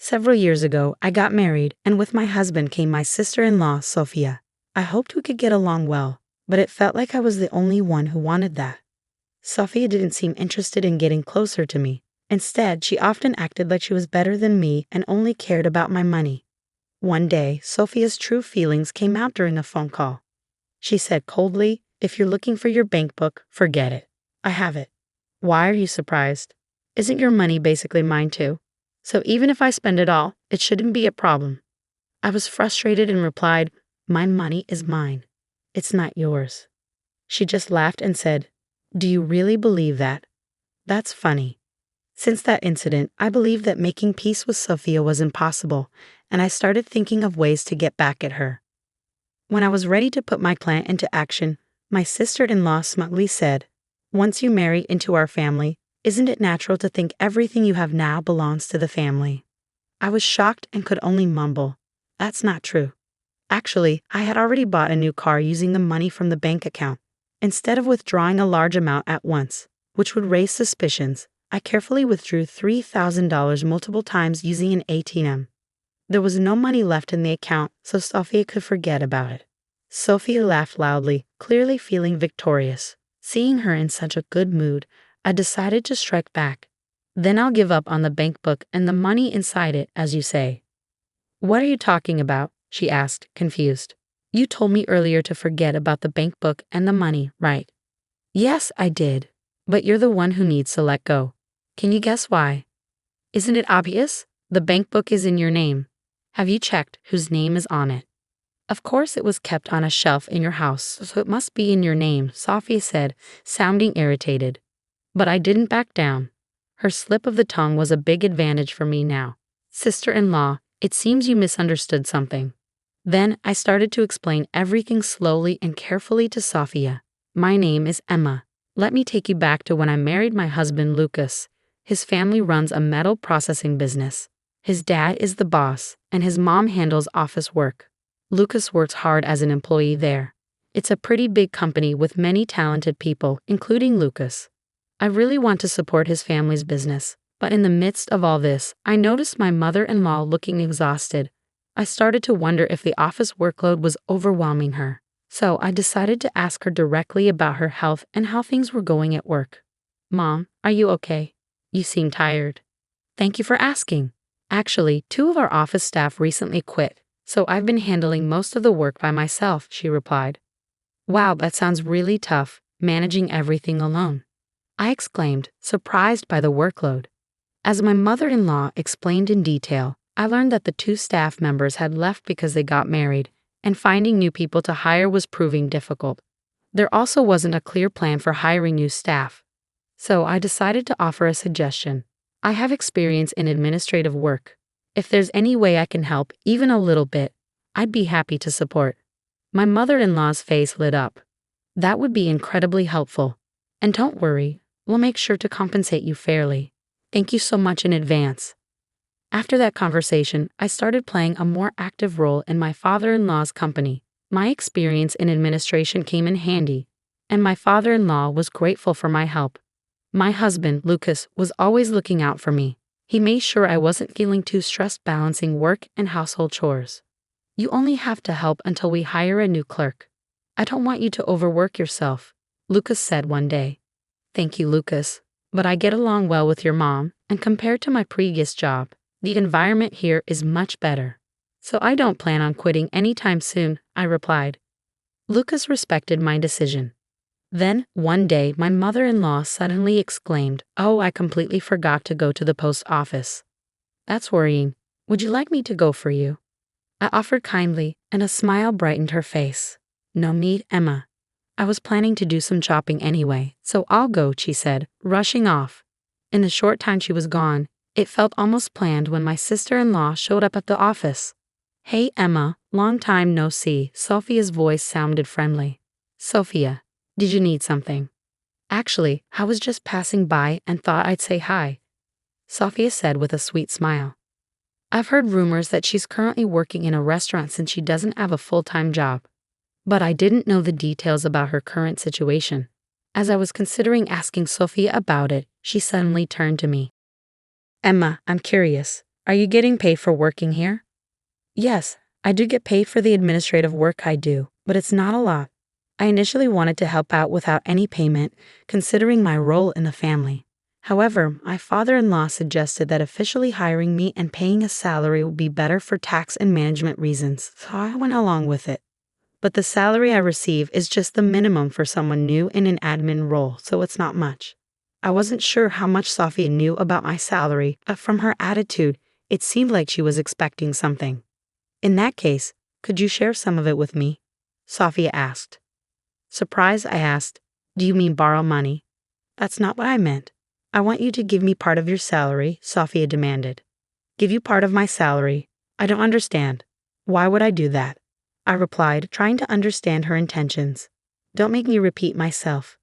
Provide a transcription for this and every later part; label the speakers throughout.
Speaker 1: Several years ago, I got married, and with my husband came my sister-in-law, Sophia. I hoped we could get along well, but it felt like I was the only one who wanted that. Sophia didn't seem interested in getting closer to me. Instead, she often acted like she was better than me and only cared about my money. One day, Sophia's true feelings came out during a phone call. She said coldly, "If you're looking for your bank book, forget it. I have it." "Why are you surprised? Isn't your money basically mine too? So even if I spend it all, it shouldn't be a problem." I was frustrated and replied, "My money is mine. It's not yours." She just laughed and said, "Do you really believe that? That's funny." Since that incident, I believed that making peace with Sophia was impossible, and I started thinking of ways to get back at her. When I was ready to put my plan into action, my sister-in-law smugly said, "Once you marry into our family, isn't it natural to think everything you have now belongs to the family?" I was shocked and could only mumble, "That's not true." Actually, I had already bought a new car using the money from the bank account. Instead of withdrawing a large amount at once, which would raise suspicions, I carefully withdrew $3,000 multiple times using an ATM. There was no money left in the account, so Sophia could forget about it. Sophia laughed loudly, clearly feeling victorious. Seeing her in such a good mood, I decided to strike back. "Then I'll give up on the bank book and the money inside it, as you say." "What are you talking about?" she asked, confused. "You told me earlier to forget about the bank book and the money, right?" "Yes, I did. But you're the one who needs to let go. Can you guess why?" "Isn't it obvious? The bank book is in your name. Have you checked whose name is on it?" "Of course it was kept on a shelf in your house, so it must be in your name," Sophia said, sounding irritated. But I didn't back down. Her slip of the tongue was a big advantage for me now. "Sister-in-law, it seems you misunderstood something." Then I started to explain everything slowly and carefully to Sophia. "My name is Emma. Let me take you back to when I married my husband, Lucas. His family runs a metal processing business. His dad is the boss, and his mom handles office work. Lucas works hard as an employee there. It's a pretty big company with many talented people, including Lucas. I really want to support his family's business, but in the midst of all this, I noticed my mother-in-law looking exhausted. I started to wonder if the office workload was overwhelming her. So I decided to ask her directly about her health and how things were going at work. "Mom, are you okay? You seem tired." "Thank you for asking. Actually, 2 of our office staff recently quit, so I've been handling most of the work by myself," she replied. "Wow, that sounds really tough, managing everything alone," I exclaimed, surprised by the workload. As my mother-in-law explained in detail, I learned that the 2 staff members had left because they got married, and finding new people to hire was proving difficult. There also wasn't a clear plan for hiring new staff. So I decided to offer a suggestion. "I have experience in administrative work. If there's any way I can help, even a little bit, I'd be happy to support." My mother-in-law's face lit up. "That would be incredibly helpful. And don't worry, we'll make sure to compensate you fairly. Thank you so much in advance." After that conversation, I started playing a more active role in my father-in-law's company. My experience in administration came in handy, and my father-in-law was grateful for my help. My husband, Lucas, was always looking out for me. He made sure I wasn't feeling too stressed balancing work and household chores. "You only have to help until we hire a new clerk. I don't want you to overwork yourself," Lucas said one day. "Thank you, Lucas, but I get along well with your mom, and compared to my previous job, the environment here is much better. So I don't plan on quitting anytime soon," I replied. Lucas respected my decision. Then, one day, my mother-in-law suddenly exclaimed, "Oh, I completely forgot to go to the post office." "That's worrying. Would you like me to go for you?" I offered kindly, and a smile brightened her face. "No need, Emma. I was planning to do some shopping anyway, so I'll go," she said, rushing off. In the short time she was gone, it felt almost planned when my sister-in-law showed up at the office. "Hey, Emma, long time no see." Sophia's voice sounded friendly. "Sophia, did you need something?" "Actually, I was just passing by and thought I'd say hi," Sophia said with a sweet smile. "I've heard rumors that she's currently working in a restaurant since she doesn't have a full-time job. But I didn't know the details about her current situation. As I was considering asking Sophia about it, she suddenly turned to me. "Emma, I'm curious. Are you getting paid for working here? Yes, I do get paid for the administrative work I do, but it's not a lot. I initially wanted to help out without any payment, considering my role in the family. However, my father-in-law suggested that officially hiring me and paying a salary would be better for tax and management reasons, so I went along with it. But the salary I receive is just the minimum for someone new in an admin role, so it's not much. I wasn't sure how much Sophia knew about my salary, but from her attitude, it seemed like she was expecting something. In that case, could you share some of it with me? Sophia asked. Surprised, I asked, do you mean borrow money? That's not what I meant. I want you to give me part of your salary, Sophia demanded. Give you part of my salary? I don't understand. Why would I do that? I replied, trying to understand her intentions. Don't make me repeat myself.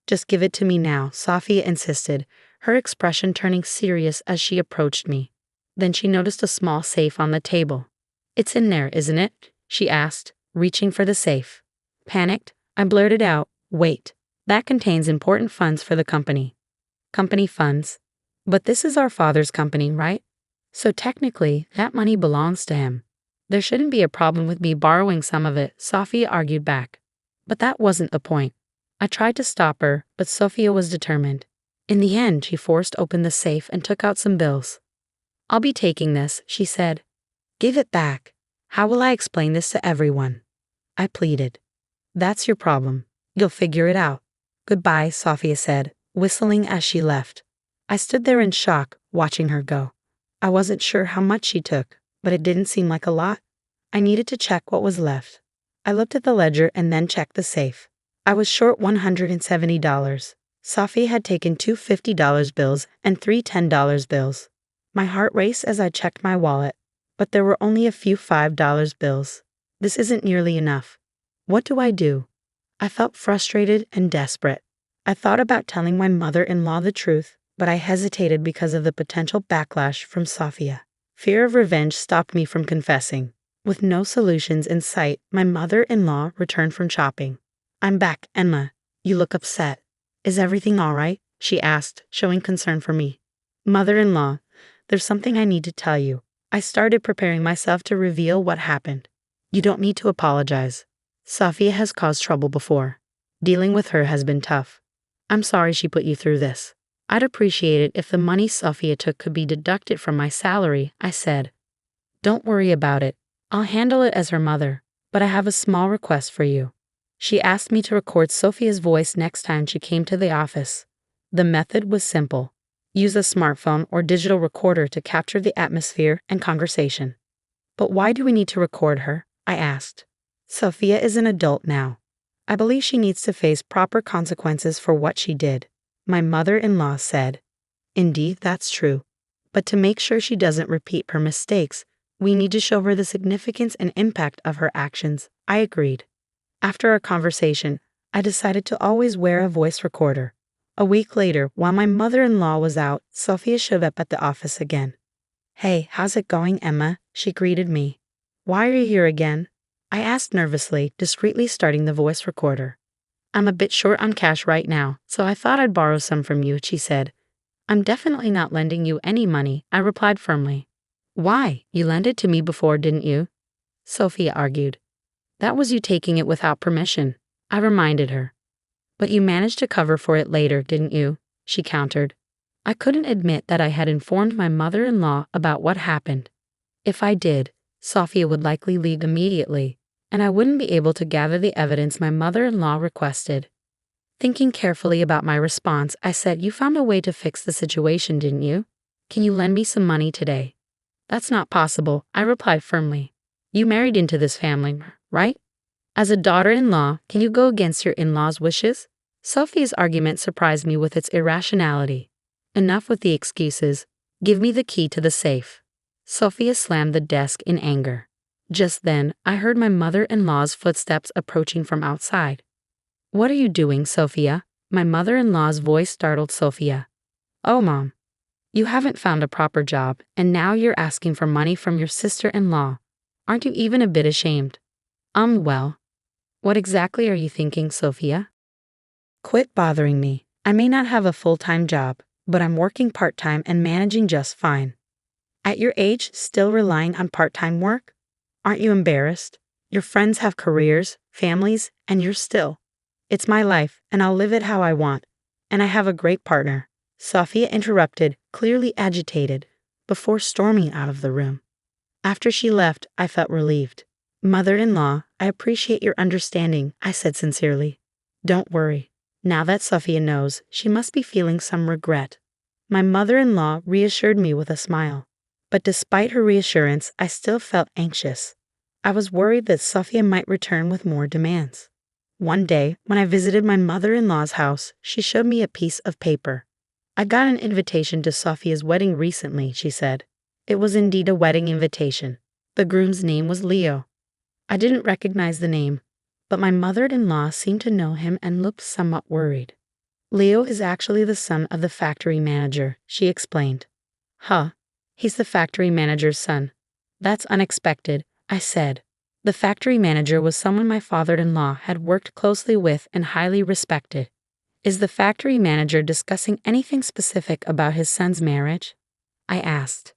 Speaker 1: Just give it to me now, Sophia insisted, her expression turning serious as she approached me. Then she noticed a small safe on the table. It's in there, isn't it? She asked, reaching for the safe. Panicked, I blurted out, wait, that contains important funds for the company. Company funds? But this is our father's company, right? So technically, that money belongs to him. There shouldn't be a problem with me borrowing some of it, Sophia argued back. But that wasn't the point. I tried to stop her, but Sophia was determined. In the end, she forced open the safe and took out some bills. I'll be taking this, she said. Give it back. How will I explain this to everyone? I pleaded. That's your problem. You'll figure it out. Goodbye, Sophia said, whistling as she left. I stood there in shock, watching her go. I wasn't sure how much she took, but it didn't seem like a lot. I needed to check what was left. I looked at the ledger and then checked the safe. I was short $170. Sophia had taken two $50 bills and three $10 bills. My heart raced as I checked my wallet, but there were only a few $5 bills. This isn't nearly enough. What do I do? I felt frustrated and desperate. I thought about telling my mother-in-law the truth, but I hesitated because of the potential backlash from Sophia. Fear of revenge stopped me from confessing. With no solutions in sight, my mother-in-law returned from shopping. I'm back, Emma. You look upset. Is everything all right? She asked, showing concern for me. Mother-in-law, there's something I need to tell you. I started preparing myself to reveal what happened. You don't need to apologize. Sophia has caused trouble before. Dealing with her has been tough. I'm sorry she put you through this. I'd appreciate it if the money Sophia took could be deducted from my salary, I said. Don't worry about it. I'll handle it as her mother, but I have a small request for you. She asked me to record Sophia's voice next time she came to the office. The method was simple. Use a smartphone or digital recorder to capture the atmosphere and conversation. But why do we need to record her? I asked. Sophia is an adult now. I believe she needs to face proper consequences for what she did, my mother-in-law said. Indeed, that's true. But to make sure she doesn't repeat her mistakes, we need to show her the significance and impact of her actions. I agreed. After our conversation, I decided to always wear a voice recorder. A week later, while my mother-in-law was out, Sophia showed up at the office again. Hey, how's it going, Emma? She greeted me. Why are you here again? I asked nervously, discreetly starting the voice recorder. I'm a bit short on cash right now, so I thought I'd borrow some from you, she said. I'm definitely not lending you any money, I replied firmly. Why? You lent it to me before, didn't you? Sophia argued. That was you taking it without permission, I reminded her. But you managed to cover for it later, didn't you? She countered. I couldn't admit that I had informed my mother-in-law about what happened. If I did, Sophia would likely leave immediately, and I wouldn't be able to gather the evidence my mother-in-law requested. Thinking carefully about my response, I said, You found a way to fix the situation, didn't you? Can you lend me some money today? That's not possible, I replied firmly. You married into this family, right? As a daughter-in-law, can you go against your in-laws' wishes? Sophia's argument surprised me with its irrationality. Enough with the excuses. Give me the key to the safe. Sophia slammed the desk in anger. Just then, I heard my mother-in-law's footsteps approaching from outside. What are you doing, Sophia? My mother-in-law's voice startled Sophia. Oh, Mom. You haven't found a proper job, and now you're asking for money from your sister-in-law. Aren't you even a bit ashamed? Well. What exactly are you thinking, Sophia? Quit bothering me. I may not have a full-time job, but I'm working part-time and managing just fine. At your age, still relying on part-time work? Aren't you embarrassed? Your friends have careers, families, and you're still. It's my life, and I'll live it how I want. And I have a great partner. Sophia interrupted, clearly agitated, before storming out of the room. After she left, I felt relieved. Mother-in-law, I appreciate your understanding, I said sincerely. Don't worry. Now that Sophia knows, she must be feeling some regret. My mother-in-law reassured me with a smile. But despite her reassurance, I still felt anxious. I was worried that Sophia might return with more demands. One day, when I visited my mother-in-law's house, she showed me a piece of paper. I got an invitation to Sophia's wedding recently, she said. It was indeed a wedding invitation. The groom's name was Leo. I didn't recognize the name, but my mother-in-law seemed to know him and looked somewhat worried. Leo is actually the son of the factory manager, she explained. Huh, he's the factory manager's son. That's unexpected, I said. The factory manager was someone my father-in-law had worked closely with and highly respected. Is the factory manager discussing anything specific about his son's marriage? I asked.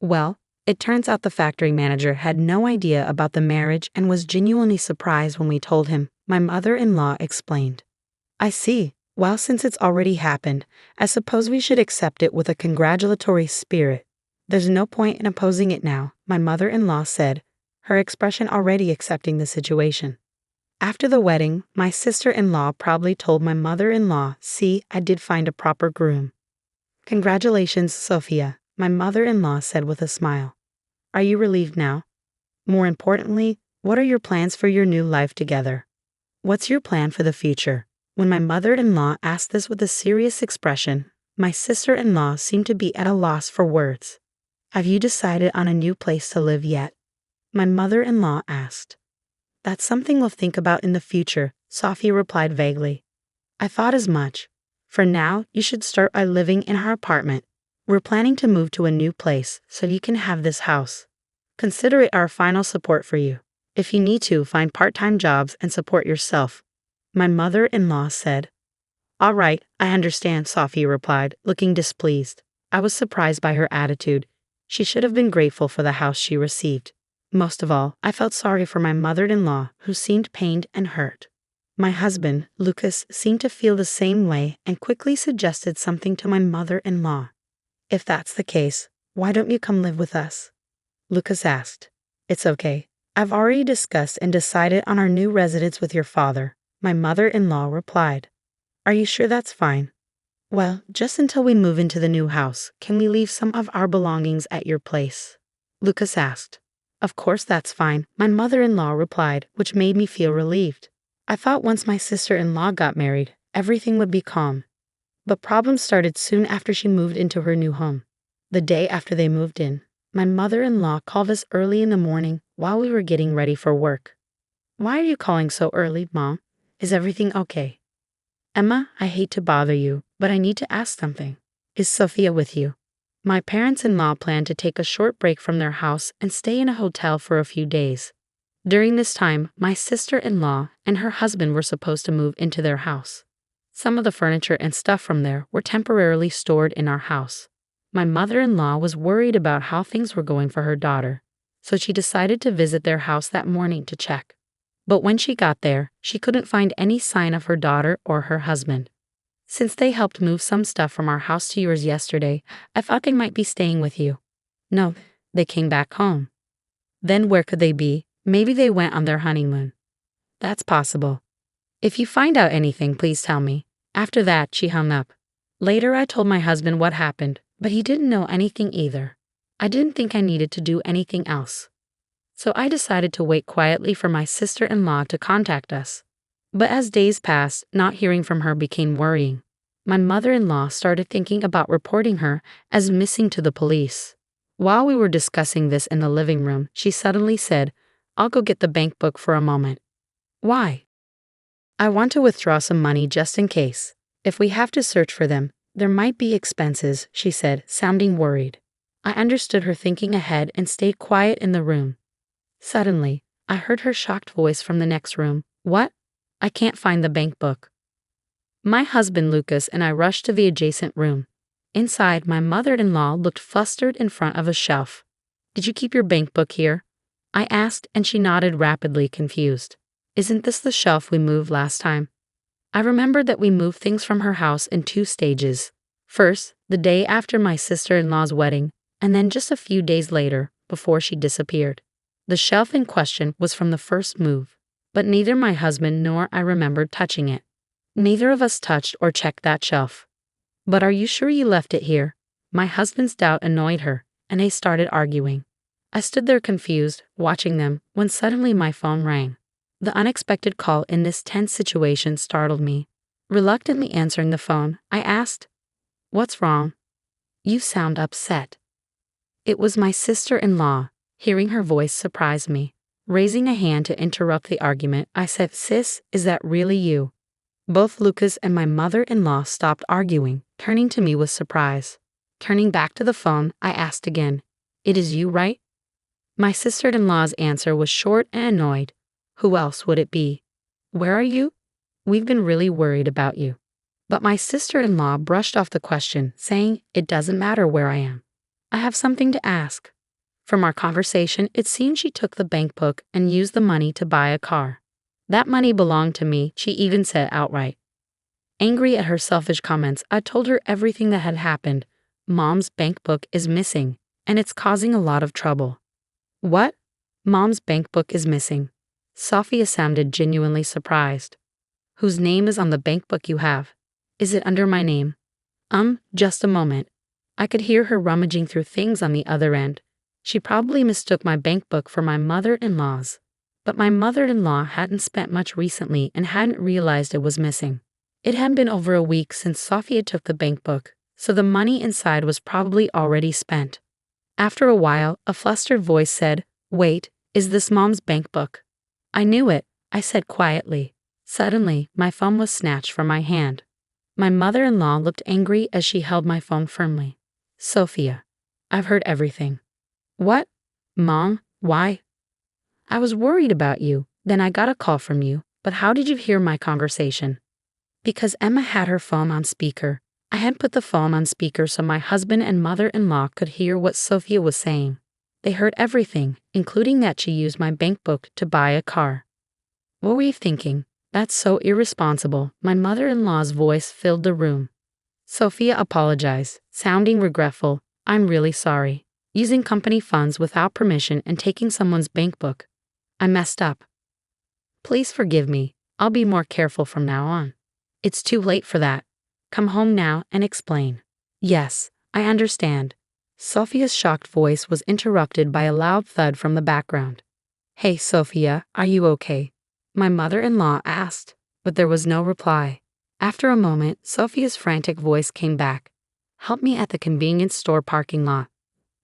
Speaker 1: Well, it turns out the factory manager had no idea about the marriage and was genuinely surprised when we told him, my mother-in-law explained. I see. Well, since it's already happened, I suppose we should accept it with a congratulatory spirit. There's no point in opposing it now, my mother-in-law said, her expression already accepting the situation. After the wedding, my sister-in-law probably told my mother-in-law, see, I did find a proper groom. Congratulations, Sophia, my mother-in-law said with a smile. Are you relieved now? More importantly, what are your plans for your new life together? What's your plan for the future? When my mother-in-law asked this with a serious expression, my sister-in-law seemed to be at a loss for words. Have you decided on a new place to live yet? My mother-in-law asked. That's something we'll think about in the future, Sophia replied vaguely. I thought as much. For now, you should start by living in our apartment. We're planning to move to a new place, so you can have this house. Consider it our final support for you. If you need to, find part-time jobs and support yourself. My mother-in-law said. All right, I understand, Sophia replied, looking displeased. I was surprised by her attitude. She should have been grateful for the house she received. Most of all, I felt sorry for my mother-in-law, who seemed pained and hurt. My husband, Lucas, seemed to feel the same way and quickly suggested something to my mother-in-law. If that's the case, why don't you come live with us? Lucas asked. It's okay. I've already discussed and decided on our new residence with your father, my mother-in-law replied. Are you sure that's fine? Well, just until we move into the new house, can we leave some of our belongings at your place? Lucas asked. Of course that's fine, my mother-in-law replied, which made me feel relieved. I thought once my sister-in-law got married, everything would be calm. But problems started soon after she moved into her new home. The day after they moved in, my mother-in-law called us early in the morning while we were getting ready for work. Why are you calling so early, Mom? Is everything okay? Emma, I hate to bother you, but I need to ask something. Is Sophia with you? My parents-in-law plan to take a short break from their house and stay in a hotel for a few days. During this time, my sister-in-law and her husband were supposed to move into their house. Some of the furniture and stuff from there were temporarily stored in our house. My mother-in-law was worried about how things were going for her daughter, so she decided to visit their house that morning to check. But when she got there, she couldn't find any sign of her daughter or her husband. Since they helped move some stuff from our house to yours yesterday, I thought they might be staying with you. No, they came back home. Then where could they be? Maybe they went on their honeymoon. That's possible. If you find out anything, please tell me. After that, she hung up. Later, I told my husband what happened, but he didn't know anything either. I didn't think I needed to do anything else. So I decided to wait quietly for my sister-in-law to contact us. But as days passed, not hearing from her became worrying. My mother-in-law started thinking about reporting her as missing to the police. While we were discussing this in the living room, she suddenly said, I'll go get the bank book for a moment. Why? I want to withdraw some money just in case. If we have to search for them, there might be expenses, she said, sounding worried. I understood her thinking ahead and stayed quiet in the room. Suddenly, I heard her shocked voice from the next room. What? I can't find the bank book. My husband Lucas and I rushed to the adjacent room. Inside, my mother-in-law looked flustered in front of a shelf. "Did you keep your bank book here?" I asked, and she nodded rapidly, confused. "Isn't this the shelf we moved last time?" I remembered that we moved things from her house in 2 stages. First, the day after my sister-in-law's wedding, and then just a few days later, before she disappeared. The shelf in question was from the first move, but neither my husband nor I remembered touching it. Neither of us touched or checked that shelf. "But are you sure you left it here?" My husband's doubt annoyed her, and they started arguing. I stood there confused, watching them, when suddenly my phone rang. The unexpected call in this tense situation startled me. Reluctantly answering the phone, I asked, "What's wrong? You sound upset." It was my sister-in-law. Hearing her voice surprised me. Raising a hand to interrupt the argument, I said, "Sis, is that really you?" Both Lucas and my mother-in-law stopped arguing, turning to me with surprise. Turning back to the phone, I asked again, "It is you, right?" My sister-in-law's answer was short and annoyed. "Who else would it be? Where are you? We've been really worried about you." But my sister-in-law brushed off the question, saying, "It doesn't matter where I am. I have something to ask." From our conversation, it seemed she took the bank book and used the money to buy a car. That money belonged to me, she even said outright. Angry at her selfish comments, I told her everything that had happened. "Mom's bank book is missing, and it's causing a lot of trouble." "What? Mom's bank book is missing?" Sophia sounded genuinely surprised. "Whose name is on the bank book you have? Is it under my name?" Just a moment." I could hear her rummaging through things on the other end. She probably mistook my bank book for my mother-in-law's. But my mother-in-law hadn't spent much recently and hadn't realized it was missing. It had been over a week since Sophia took the bank book, so the money inside was probably already spent. After a while, a flustered voice said, "Wait, is this Mom's bank book?" "I knew it," I said quietly. Suddenly, my phone was snatched from my hand. My mother-in-law looked angry as she held my phone firmly. "Sophia, I've heard everything." "What? Mom, why?" "I was worried about you. Then I got a call from you. But how did you hear my conversation?" "Because Emma had her phone on speaker. I had put the phone on speaker so my husband and mother-in-law could hear what Sophia was saying. They heard everything, including that she used my bank book to buy a car." "What were you thinking? That's so irresponsible." My mother-in-law's voice filled the room. Sophia apologized, sounding regretful. "I'm really sorry. Using company funds without permission and taking someone's bank book. I messed up. Please forgive me. I'll be more careful from now on." "It's too late for that. Come home now and explain." "Yes, I understand." Sophia's shocked voice was interrupted by a loud thud from the background. "Hey, Sophia, are you okay?" my mother-in-law asked, but there was no reply. After a moment, Sophia's frantic voice came back. "Help me at the convenience store parking lot."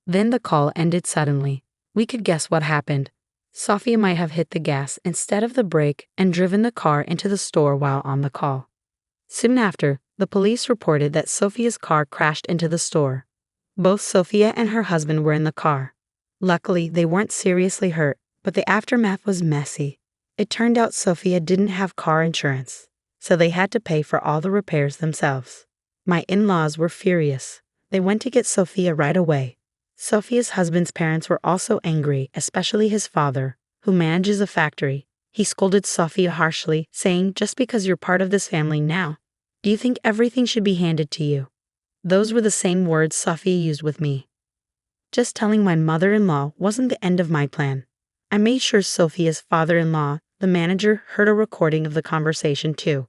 Speaker 1: Then the call ended suddenly. We could guess what happened. Sophia might have hit the gas instead of the brake and driven the car into the store while on the call. Soon after, the police reported that Sophia's car crashed into the store. Both Sophia and her husband were in the car. Luckily, they weren't seriously hurt, but the aftermath was messy. It turned out Sophia didn't have car insurance, so they had to pay for all the repairs themselves. My in-laws were furious. They went to get Sophia right away. Sophia's husband's parents were also angry, especially his father, who manages a factory. He scolded Sophia harshly, saying, "Just because you're part of this family now, do you think everything should be handed to you?" Those were the same words Sophia used with me. Just telling my mother-in-law wasn't the end of my plan. I made sure Sophia's father-in-law, the manager, heard a recording of the conversation too.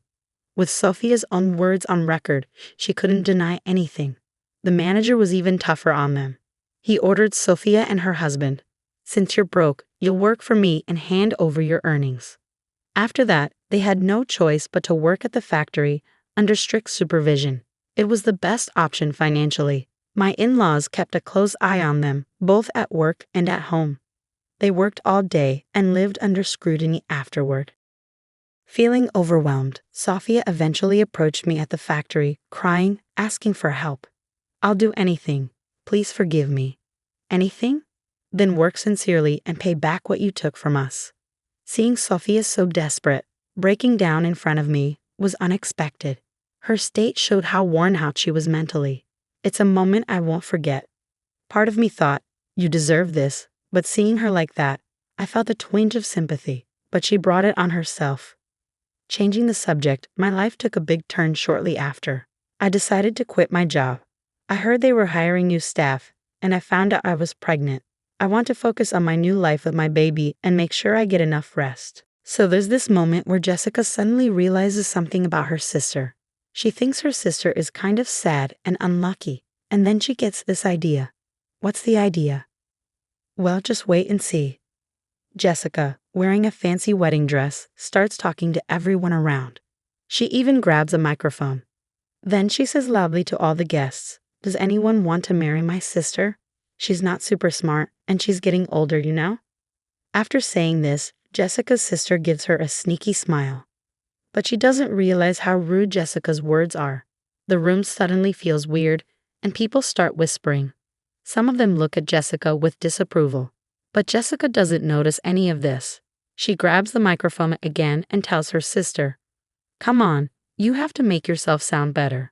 Speaker 1: With Sophia's own words on record, she couldn't deny anything. The manager was even tougher on them. He ordered Sophia and her husband, "Since you're broke, you'll work for me and hand over your earnings." After that, they had no choice but to work at the factory under strict supervision. It was the best option financially. My in-laws kept a close eye on them, both at work and at home. They worked all day and lived under scrutiny afterward. Feeling overwhelmed, Sophia eventually approached me at the factory, crying, asking for help. "I'll do anything. Please forgive me." "Anything? Then work sincerely and pay back what you took from us." Seeing Sophia so desperate, breaking down in front of me, was unexpected. Her state showed how worn out she was mentally. It's a moment I won't forget. Part of me thought, you deserve this, but seeing her like that, I felt a twinge of sympathy, but she brought it on herself. Changing the subject, my life took a big turn shortly after. I decided to quit my job. I heard they were hiring new staff, and I found out I was pregnant. I want to focus on my new life with my baby and make sure I get enough rest. So there's this moment where Jessica suddenly realizes something about her sister. She thinks her sister is kind of sad and unlucky, and then she gets this idea. What's the idea? Well, just wait and see. Jessica, wearing a fancy wedding dress, starts talking to everyone around. She even grabs a microphone. Then she says loudly to all the guests, "Does anyone want to marry my sister? She's not super smart, and she's getting older, you know?" After saying this, Jessica's sister gives her a sneaky smile. But she doesn't realize how rude Jessica's words are. The room suddenly feels weird, and people start whispering. Some of them look at Jessica with disapproval. But Jessica doesn't notice any of this. She grabs the microphone again and tells her sister, "Come on, you have to make yourself sound better.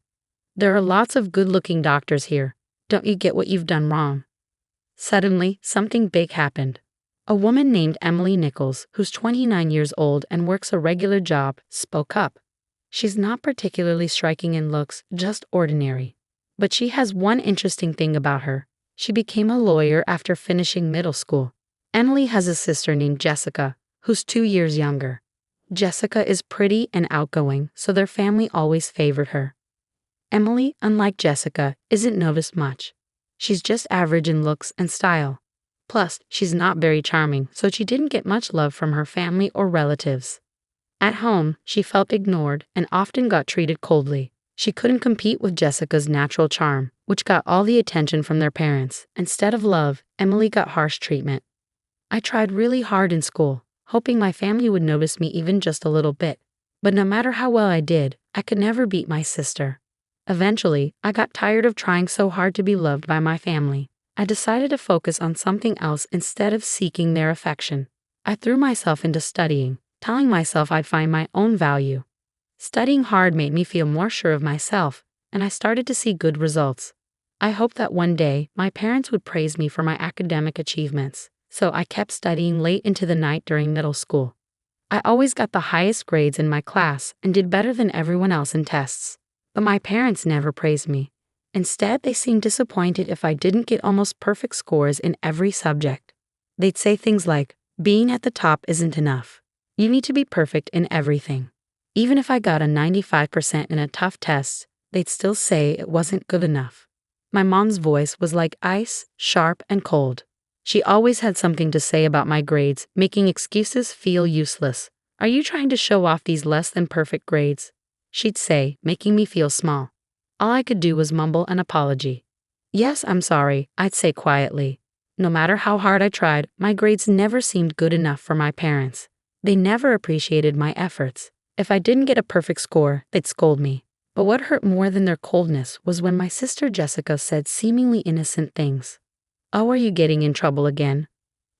Speaker 1: There are lots of good-looking doctors here. Don't you get what you've done wrong?" Suddenly, something big happened. A woman named Emily Nichols, who's 29 years old and works a regular job, spoke up. She's not particularly striking in looks, just ordinary. But she has one interesting thing about her. She became a lawyer after finishing middle school. Emily has a sister named Jessica, who's 2 years younger. Jessica is pretty and outgoing, so their family always favored her. Emily, unlike Jessica, isn't noticed much. She's just average in looks and style. Plus, she's not very charming, so she didn't get much love from her family or relatives. At home, she felt ignored and often got treated coldly. She couldn't compete with Jessica's natural charm, which got all the attention from their parents. Instead of love, Emily got harsh treatment. I tried really hard in school, hoping my family would notice me even just a little bit. But no matter how well I did, I could never beat my sister. Eventually, I got tired of trying so hard to be loved by my family. I decided to focus on something else instead of seeking their affection. I threw myself into studying, telling myself I'd find my own value. Studying hard made me feel more sure of myself, and I started to see good results. I hoped that one day my parents would praise me for my academic achievements, so I kept studying late into the night during middle school. I always got the highest grades in my class and did better than everyone else in tests. But my parents never praised me. Instead, they seemed disappointed if I didn't get almost perfect scores in every subject. They'd say things like, "Being at the top isn't enough. You need to be perfect in everything." Even if I got a 95% in a tough test, they'd still say it wasn't good enough. My mom's voice was like ice, sharp and cold. She always had something to say about my grades, making excuses feel useless. "Are you trying to show off these less than perfect grades?" she'd say, making me feel small. All I could do was mumble an apology. "Yes, I'm sorry," I'd say quietly. No matter how hard I tried, my grades never seemed good enough for my parents. They never appreciated my efforts. If I didn't get a perfect score, they'd scold me. But what hurt more than their coldness was when my sister Jessica said seemingly innocent things. "Oh, are you getting in trouble again?"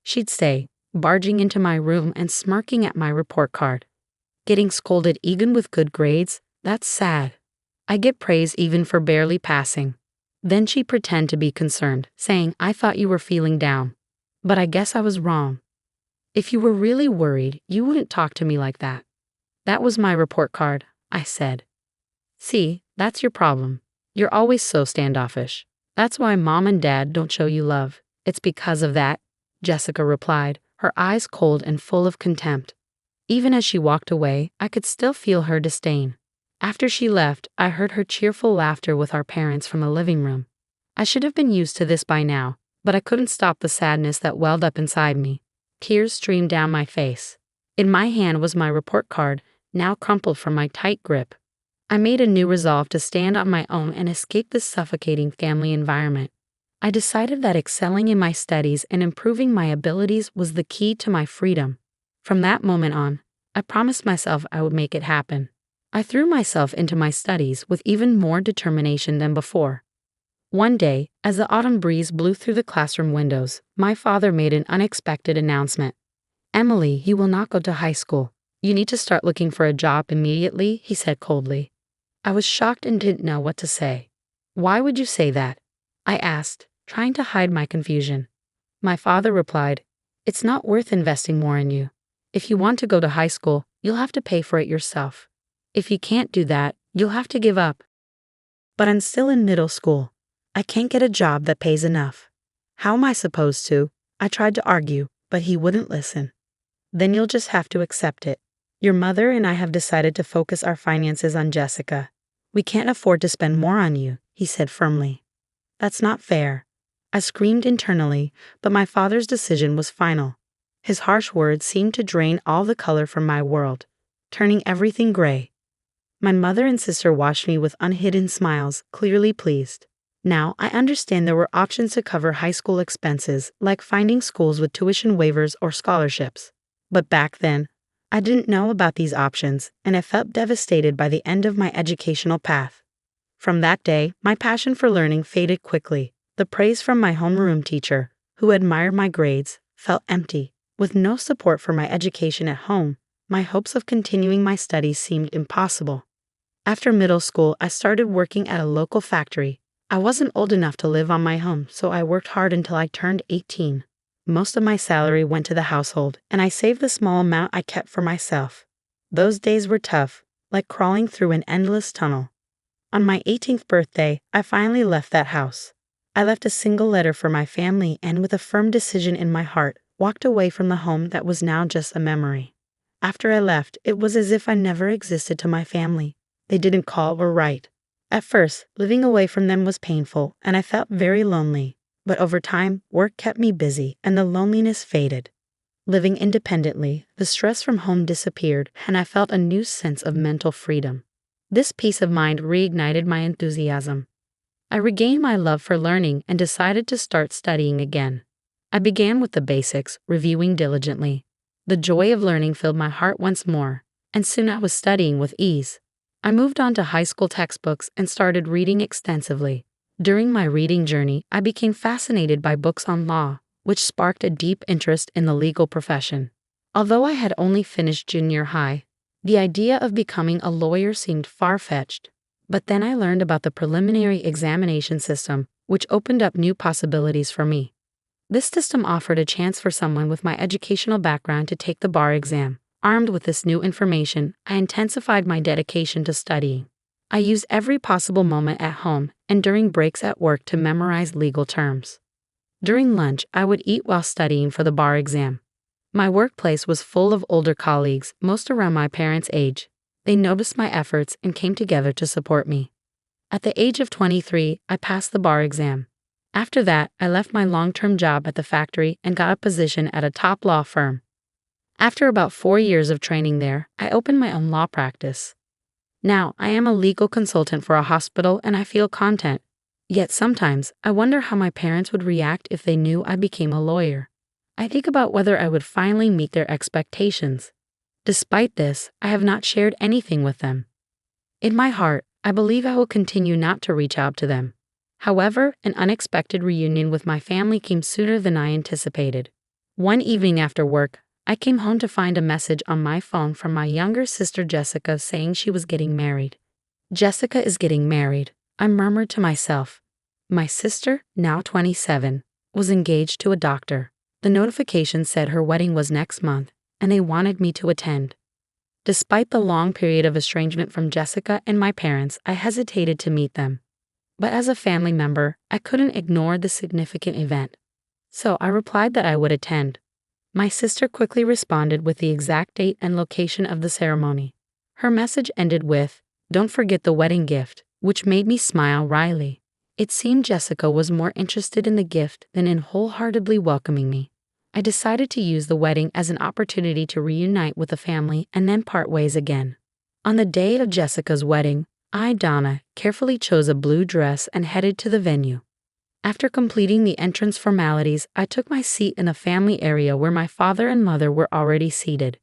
Speaker 1: she'd say, barging into my room and smirking at my report card. Getting scolded even with good grades? That's sad. I get praise even for barely passing. Then she'd pretend to be concerned, saying, "I thought you were feeling down." But I guess I was wrong. "If you were really worried, you wouldn't talk to me like that." "That was my report card," I said. "See, that's your problem. You're always so standoffish. That's why Mom and Dad don't show you love. It's because of that," Jessica replied, her eyes cold and full of contempt. Even as she walked away, I could still feel her disdain. After she left, I heard her cheerful laughter with our parents from the living room. I should have been used to this by now, but I couldn't stop the sadness that welled up inside me. Tears streamed down my face. In my hand was my report card, now crumpled from my tight grip. I made a new resolve to stand on my own and escape this suffocating family environment. I decided that excelling in my studies and improving my abilities was the key to my freedom. From that moment on, I promised myself I would make it happen. I threw myself into my studies with even more determination than before. One day, as the autumn breeze blew through the classroom windows, my father made an unexpected announcement. "Emily, you will not go to high school. You need to start looking for a job immediately," he said coldly. I was shocked and didn't know what to say. Why would you say that? I asked, trying to hide my confusion. My father replied, "It's not worth investing more in you. If you want to go to high school, you'll have to pay for it yourself. If you can't do that, you'll have to give up." But I'm still in middle school. I can't get a job that pays enough. How am I supposed to? I tried to argue, but he wouldn't listen. Then you'll just have to accept it. Your mother and I have decided to focus our finances on Jessica. We can't afford to spend more on you, he said firmly. That's not fair. I screamed internally, but my father's decision was final. His harsh words seemed to drain all the color from my world, turning everything gray. My mother and sister watched me with unhidden smiles, clearly pleased. Now, I understand there were options to cover high school expenses, like finding schools with tuition waivers or scholarships. But back then, I didn't know about these options, and I felt devastated by the end of my educational path. From that day, my passion for learning faded quickly. The praise from my homeroom teacher, who admired my grades, felt empty. With no support for my education at home, my hopes of continuing my studies seemed impossible. After middle school, I started working at a local factory. I wasn't old enough to live on my own, so I worked hard until I turned 18. Most of my salary went to the household, and I saved the small amount I kept for myself. Those days were tough, like crawling through an endless tunnel. On my 18th birthday, I finally left that house. I left a single letter for my family and, with a firm decision in my heart, walked away from the home that was now just a memory. After I left, it was as if I never existed to my family. They didn't call or write. At first, living away from them was painful, and I felt very lonely. But over time, work kept me busy, and the loneliness faded. Living independently, the stress from home disappeared, and I felt a new sense of mental freedom. This peace of mind reignited my enthusiasm. I regained my love for learning and decided to start studying again. I began with the basics, reviewing diligently. The joy of learning filled my heart once more, and soon I was studying with ease. I moved on to high school textbooks and started reading extensively. During my reading journey, I became fascinated by books on law, which sparked a deep interest in the legal profession. Although I had only finished junior high, the idea of becoming a lawyer seemed far-fetched. But then I learned about the preliminary examination system, which opened up new possibilities for me. This system offered a chance for someone with my educational background to take the bar exam. Armed with this new information, I intensified my dedication to studying. I used every possible moment at home and during breaks at work to memorize legal terms. During lunch, I would eat while studying for the bar exam. My workplace was full of older colleagues, most around my parents' age. They noticed my efforts and came together to support me. At the age of 23, I passed the bar exam. After that, I left my long-term job at the factory and got a position at a top law firm. After about 4 years of training there, I opened my own law practice. Now, I am a legal consultant for a hospital and I feel content. Yet sometimes, I wonder how my parents would react if they knew I became a lawyer. I think about whether I would finally meet their expectations. Despite this, I have not shared anything with them. In my heart, I believe I will continue not to reach out to them. However, an unexpected reunion with my family came sooner than I anticipated. One evening after work, I came home to find a message on my phone from my younger sister Jessica saying she was getting married. Jessica is getting married, I murmured to myself. My sister, now 27, was engaged to a doctor. The notification said her wedding was next month, and they wanted me to attend. Despite the long period of estrangement from Jessica and my parents, I hesitated to meet them. But as a family member, I couldn't ignore the significant event. So I replied that I would attend. My sister quickly responded with the exact date and location of the ceremony. Her message ended with, "Don't forget the wedding gift," which made me smile wryly. It seemed Jessica was more interested in the gift than in wholeheartedly welcoming me. I decided to use the wedding as an opportunity to reunite with the family and then part ways again. On the day of Jessica's wedding, I, Donna, carefully chose a blue dress and headed to the venue. After completing the entrance formalities, I took my seat in a family area where my father and mother were already seated.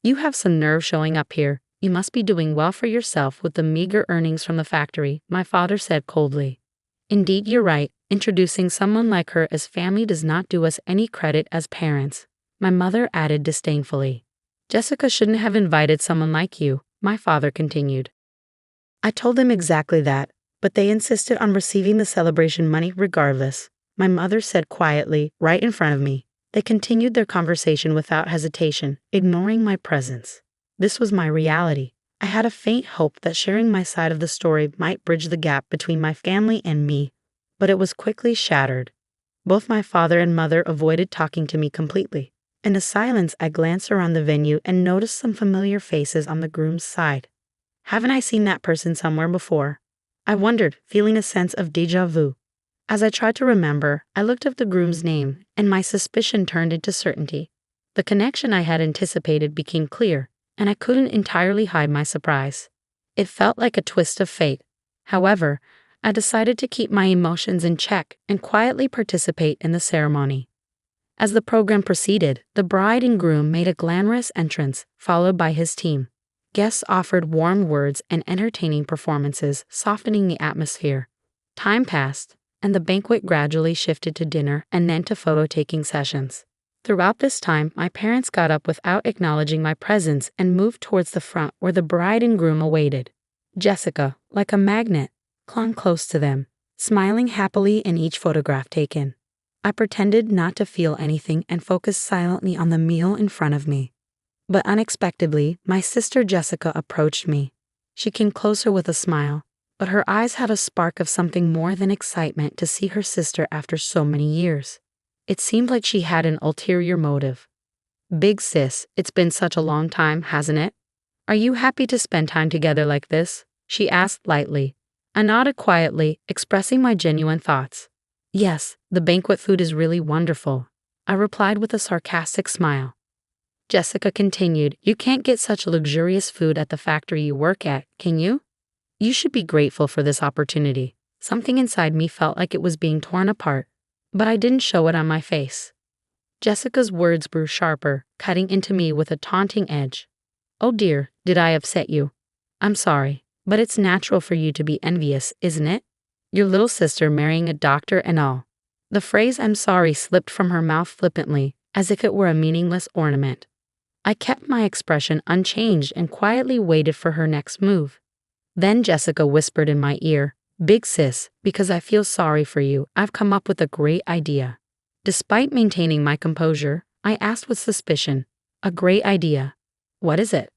Speaker 1: "You have some nerve showing up here. You must be doing well for yourself with the meager earnings from the factory," my father said coldly. "Indeed, you're right. Introducing someone like her as family does not do us any credit as parents," my mother added disdainfully. "Jessica shouldn't have invited someone like you," my father continued. I told him exactly that, but they insisted on receiving the celebration money regardless, my mother said quietly, right in front of me. They continued their conversation without hesitation, ignoring my presence. This was my reality. I had a faint hope that sharing my side of the story might bridge the gap between my family and me, but it was quickly shattered. Both my father and mother avoided talking to me completely. In the silence, I glanced around the venue and noticed some familiar faces on the groom's side. Haven't I seen that person somewhere before? I wondered, feeling a sense of déjà vu. As I tried to remember, I looked up the groom's name, and my suspicion turned into certainty. The connection I had anticipated became clear, and I couldn't entirely hide my surprise. It felt like a twist of fate. However, I decided to keep my emotions in check and quietly participate in the ceremony. As the program proceeded, the bride and groom made a glamorous entrance, followed by his team. Guests offered warm words and entertaining performances, softening the atmosphere. Time passed, and the banquet gradually shifted to dinner and then to photo-taking sessions. Throughout this time, my parents got up without acknowledging my presence and moved towards the front where the bride and groom awaited. Jessica, like a magnet, clung close to them, smiling happily in each photograph taken. I pretended not to feel anything and focused silently on the meal in front of me. But unexpectedly, my sister Jessica approached me. She came closer with a smile, but her eyes had a spark of something more than excitement to see her sister after so many years. It seemed like she had an ulterior motive. "Big sis, it's been such a long time, hasn't it? Are you happy to spend time together like this?" she asked lightly. I nodded quietly, expressing my genuine thoughts. "Yes, the banquet food is really wonderful," I replied with a sarcastic smile. Jessica continued, "You can't get such luxurious food at the factory you work at, can you? You should be grateful for this opportunity." Something inside me felt like it was being torn apart, but I didn't show it on my face. Jessica's words grew sharper, cutting into me with a taunting edge. "Oh dear, did I upset you? I'm sorry, but it's natural for you to be envious, isn't it? Your little sister marrying a doctor and all." The phrase "I'm sorry" slipped from her mouth flippantly, as if it were a meaningless ornament. I kept my expression unchanged and quietly waited for her next move. Then Jessica whispered in my ear, "Big sis, because I feel sorry for you, I've come up with a great idea." Despite maintaining my composure, I asked with suspicion, "A great idea? What is it?"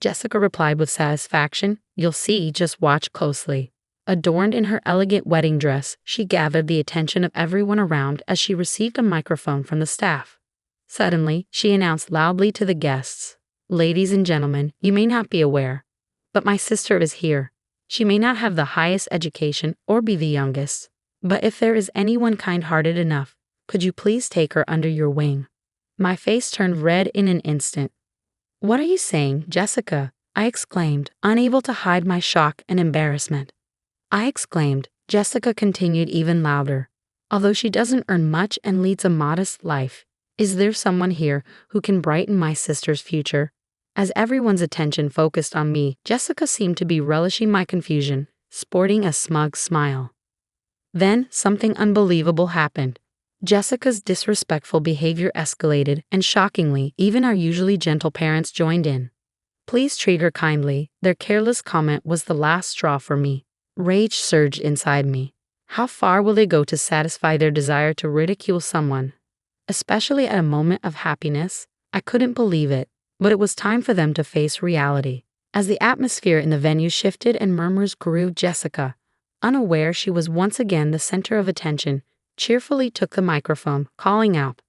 Speaker 1: Jessica replied with satisfaction, "You'll see, just watch closely." Adorned in her elegant wedding dress, she gathered the attention of everyone around as she received a microphone from the staff. Suddenly, she announced loudly to the guests, "Ladies and gentlemen, you may not be aware, but my sister is here. She may not have the highest education or be the youngest, but if there is anyone kind-hearted enough, could you please take her under your wing?" My face turned red in an instant. "What are you saying, Jessica?" I exclaimed, unable to hide my shock and embarrassment. Jessica continued even louder. "Although she doesn't earn much and leads a modest life, is there someone here who can brighten my sister's future?" As everyone's attention focused on me, Jessica seemed to be relishing my confusion, sporting a smug smile. Then something unbelievable happened. Jessica's disrespectful behavior escalated, and shockingly, even our usually gentle parents joined in. "Please treat her kindly." Their careless comment was the last straw for me. Rage surged inside me. How far will they go to satisfy their desire to ridicule someone? Especially at a moment of happiness? I couldn't believe it, but it was time for them to face reality. As the atmosphere in the venue shifted and murmurs grew, Jessica, unaware she was once again the center of attention, cheerfully took the microphone, calling out,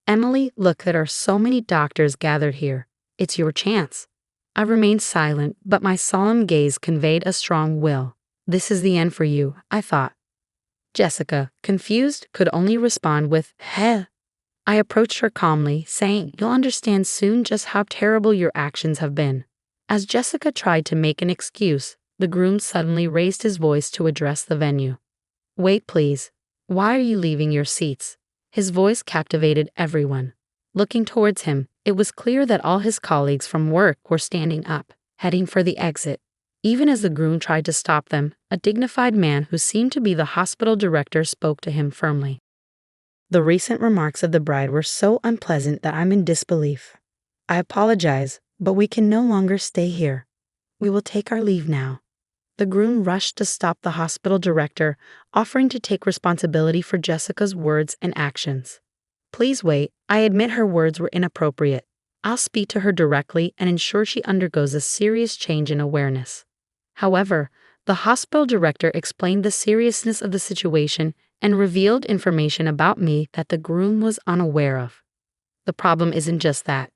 Speaker 1: "Emily, look, there are so many doctors gathered here. It's your chance." I remained silent, but my solemn gaze conveyed a strong will. "This is the end for you," I thought. Jessica, confused, could only respond with, "Heh." I approached her calmly, saying, "You'll understand soon just how terrible your actions have been." As Jessica tried to make an excuse, the groom suddenly raised his voice to address the venue. "Wait, please. Why are you leaving your seats?" His voice captivated everyone. Looking towards him, it was clear that all his colleagues from work were standing up, heading for the exit. Even as the groom tried to stop them, a dignified man who seemed to be the hospital director spoke to him firmly. "The recent remarks of the bride were so unpleasant that I'm in disbelief. I apologize, but we can no longer stay here. We will take our leave now." The groom rushed to stop the hospital director, offering to take responsibility for Jessica's words and actions. Please wait, I admit her words were inappropriate. I'll speak to her directly and ensure she undergoes a serious change in awareness. However, the hospital director explained the seriousness of the situation and revealed information about me that the groom was unaware of. The problem isn't just that.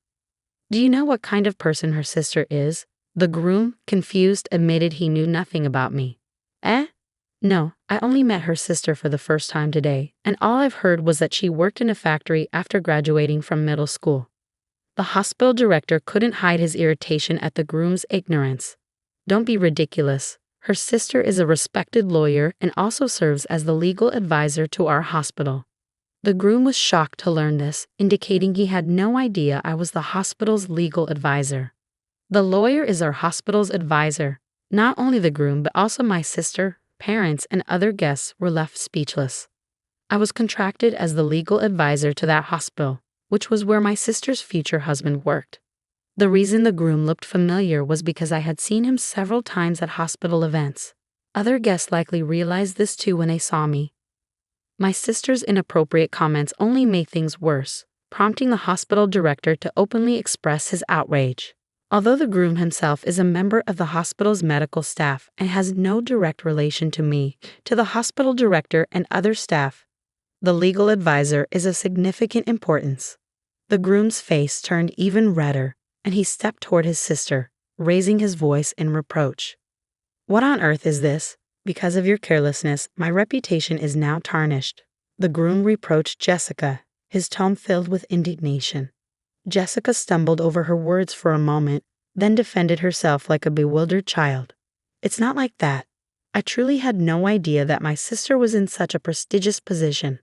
Speaker 1: Do you know what kind of person her sister is? The groom, confused, admitted he knew nothing about me. Eh? No, I only met her sister for the first time today, and all I've heard was that she worked in a factory after graduating from middle school. The hospital director couldn't hide his irritation at the groom's ignorance. Don't be ridiculous. Her sister is a respected lawyer and also serves as the legal advisor to our hospital. The groom was shocked to learn this, indicating he had no idea I was the hospital's legal advisor. The lawyer is our hospital's advisor. Not only the groom, but also my sister, parents, and other guests were left speechless. I was contracted as the legal advisor to that hospital, which was where my sister's future husband worked. The reason the groom looked familiar was because I had seen him several times at hospital events. Other guests likely realized this too when they saw me. My sister's inappropriate comments only made things worse, prompting the hospital director to openly express his outrage. Although the groom himself is a member of the hospital's medical staff and has no direct relation to me, to the hospital director and other staff, the legal advisor is of significant importance. The groom's face turned even redder, and he stepped toward his sister, raising his voice in reproach. What on earth is this? Because of your carelessness, my reputation is now tarnished. The groom reproached Jessica, his tone filled with indignation. Jessica stumbled over her words for a moment, then defended herself like a bewildered child. It's not like that. I truly had no idea that my sister was in such a prestigious position.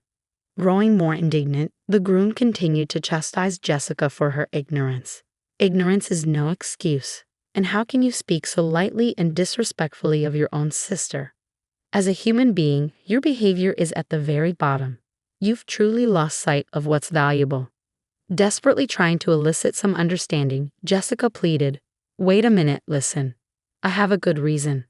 Speaker 1: Growing more indignant, the groom continued to chastise Jessica for her ignorance. Ignorance is no excuse. And how can you speak so lightly and disrespectfully of your own sister? As a human being, your behavior is at the very bottom. You've truly lost sight of what's valuable. Desperately trying to elicit some understanding, Jessica pleaded, "Wait a minute, listen. I have a good reason."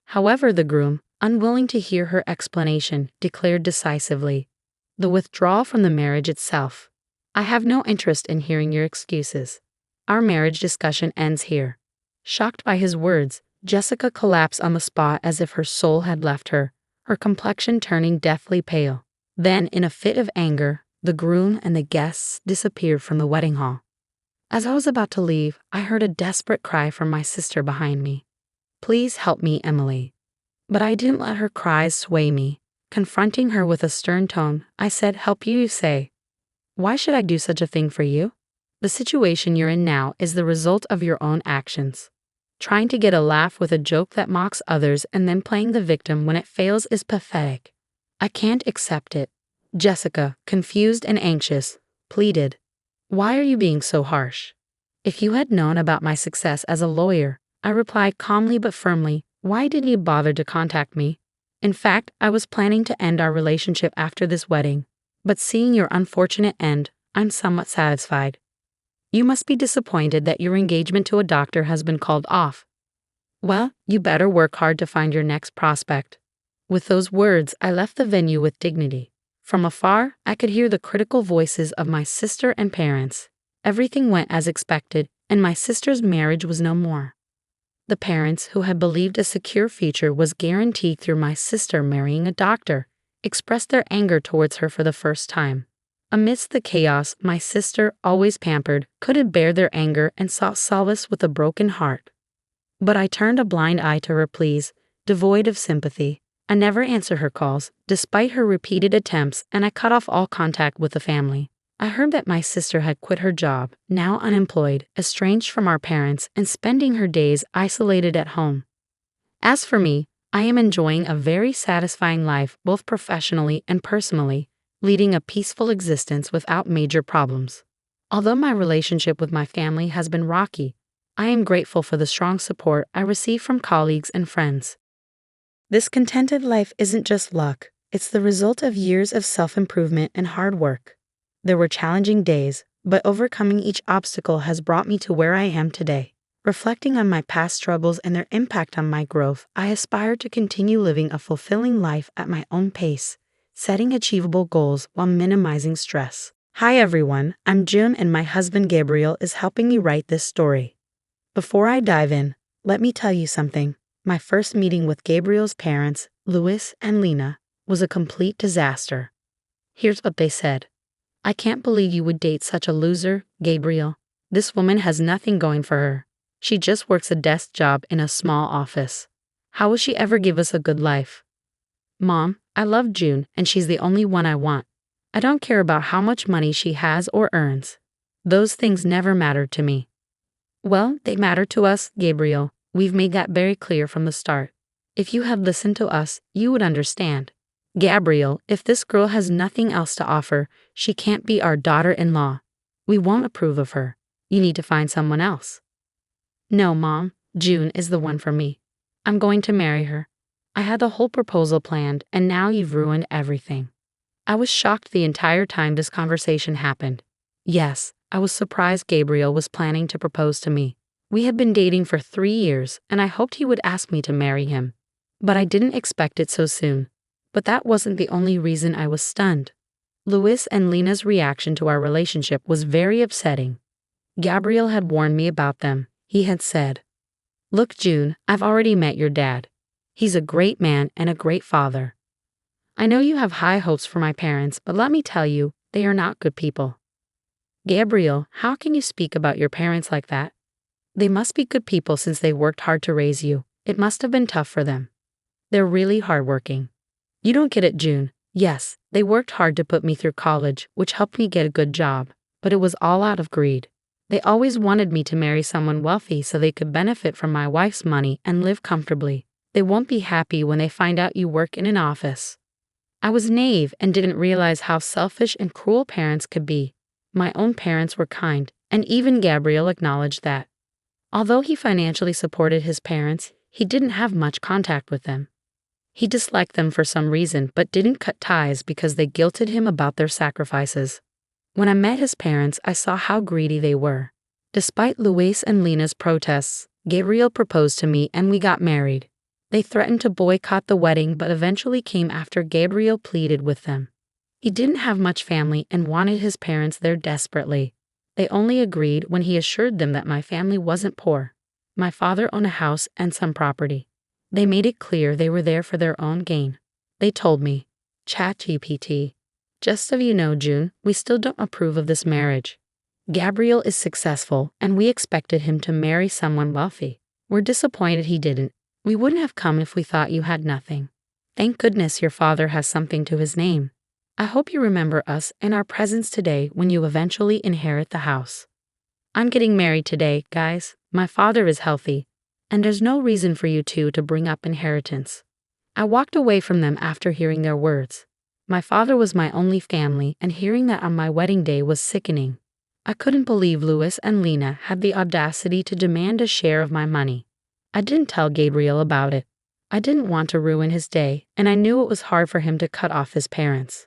Speaker 1: However, the groom, unwilling to hear her explanation, declared decisively, "The withdrawal from the marriage itself. I have no interest in hearing your excuses. Our marriage discussion ends here." Shocked by his words, Jessica collapsed on the spot as if her soul had left her, her complexion turning deathly pale. Then, in a fit of anger, the groom and the guests disappeared from the wedding hall. As I was about to leave, I heard a desperate cry from my sister behind me. "Please help me, Emily." But I didn't let her cries sway me. Confronting her with a stern tone, I said, "Help you say? Why should I do such a thing for you? The situation you're in now is the result of your own actions. Trying to get a laugh with a joke that mocks others and then playing the victim when it fails is pathetic. I can't accept it." Jessica, confused and anxious, pleaded, "Why are you being so harsh? If you had known about my success as a lawyer," I replied calmly but firmly, "why didn't you bother to contact me? In fact, I was planning to end our relationship after this wedding, but seeing your unfortunate end, I'm somewhat satisfied. You must be disappointed that your engagement to a doctor has been called off. Well, you better work hard to find your next prospect." With those words, I left the venue with dignity. From afar, I could hear the critical voices of my sister and parents. Everything went as expected, and my sister's marriage was no more. The parents, who had believed a secure future was guaranteed through my sister marrying a doctor, expressed their anger towards her for the first time. Amidst the chaos, my sister, always pampered, couldn't bear their anger and sought solace with a broken heart. But I turned a blind eye to her pleas, devoid of sympathy. I never answered her calls, despite her repeated attempts, and I cut off all contact with the family. I heard that my sister had quit her job, now unemployed, estranged from our parents, and spending her days isolated at home. As for me, I am enjoying a very satisfying life both professionally and personally, leading a peaceful existence without major problems. Although my relationship with my family has been rocky, I am grateful for the strong support I receive from colleagues and friends. This contented life isn't just luck, it's the result of years of self-improvement and hard work. There were challenging days, but overcoming each obstacle has brought me to where I am today. Reflecting on my past struggles and their impact on my growth, I aspire to continue living a fulfilling life at my own pace, setting achievable goals while minimizing stress. Hi everyone, I'm June and my husband Gabriel is helping me write this story. Before I dive in, let me tell you something. My first meeting with Gabriel's parents, Louis and Lena, was a complete disaster. Here's what they said. "I can't believe you would date such a loser, Gabriel. This woman has nothing going for her. She just works a desk job in a small office. How will she ever give us a good life?" "Mom, I love June and she's the only one I want. I don't care about how much money she has or earns. Those things never mattered to me." "Well, they matter to us, Gabriel. We've made that very clear from the start. If you had listened to us, you would understand. Gabriel, if this girl has nothing else to offer, she can't be our daughter-in-law. We won't approve of her. You need to find someone else." "No, Mom, June is the one for me. I'm going to marry her. I had the whole proposal planned, and now you've ruined everything." I was shocked the entire time this conversation happened. Yes, I was surprised Gabriel was planning to propose to me. We had been dating for 3 years, and I hoped he would ask me to marry him. But I didn't expect it so soon. But that wasn't the only reason I was stunned. Louis and Lena's reaction to our relationship was very upsetting. Gabriel had warned me about them. He had said, "Look, June, I've already met your dad. He's a great man and a great father. I know you have high hopes for my parents, but let me tell you, they are not good people." "Gabriel, how can you speak about your parents like that? They must be good people since they worked hard to raise you. It must have been tough for them. They're really hardworking." "You don't get it, June. Yes, they worked hard to put me through college, which helped me get a good job, but it was all out of greed. They always wanted me to marry someone wealthy so they could benefit from my wife's money and live comfortably. They won't be happy when they find out you work in an office." I was naive and didn't realize how selfish and cruel parents could be. My own parents were kind, and even Gabriel acknowledged that. Although he financially supported his parents, he didn't have much contact with them. He disliked them for some reason but didn't cut ties because they guilted him about their sacrifices. When I met his parents, I saw how greedy they were. Despite Luis and Lena's protests, Gabriel proposed to me and we got married. They threatened to boycott the wedding but eventually came after Gabriel pleaded with them. He didn't have much family and wanted his parents there desperately. They only agreed when he assured them that my family wasn't poor. My father owned a house and some property. They made it clear they were there for their own gain. They told me, ChatGPT, "Just so you know, June, we still don't approve of this marriage. Gabriel is successful and we expected him to marry someone wealthy. We're disappointed he didn't. We wouldn't have come if we thought you had nothing. Thank goodness your father has something to his name. I hope you remember us and our presence today when you eventually inherit the house. I'm getting married today, guys. My father is healthy, and there's no reason for you two to bring up inheritance." I walked away from them after hearing their words. My father was my only family, and hearing that on my wedding day was sickening. I couldn't believe Louis and Lena had the audacity to demand a share of my money. I didn't tell Gabriel about it. I didn't want to ruin his day, and I knew it was hard for him to cut off his parents.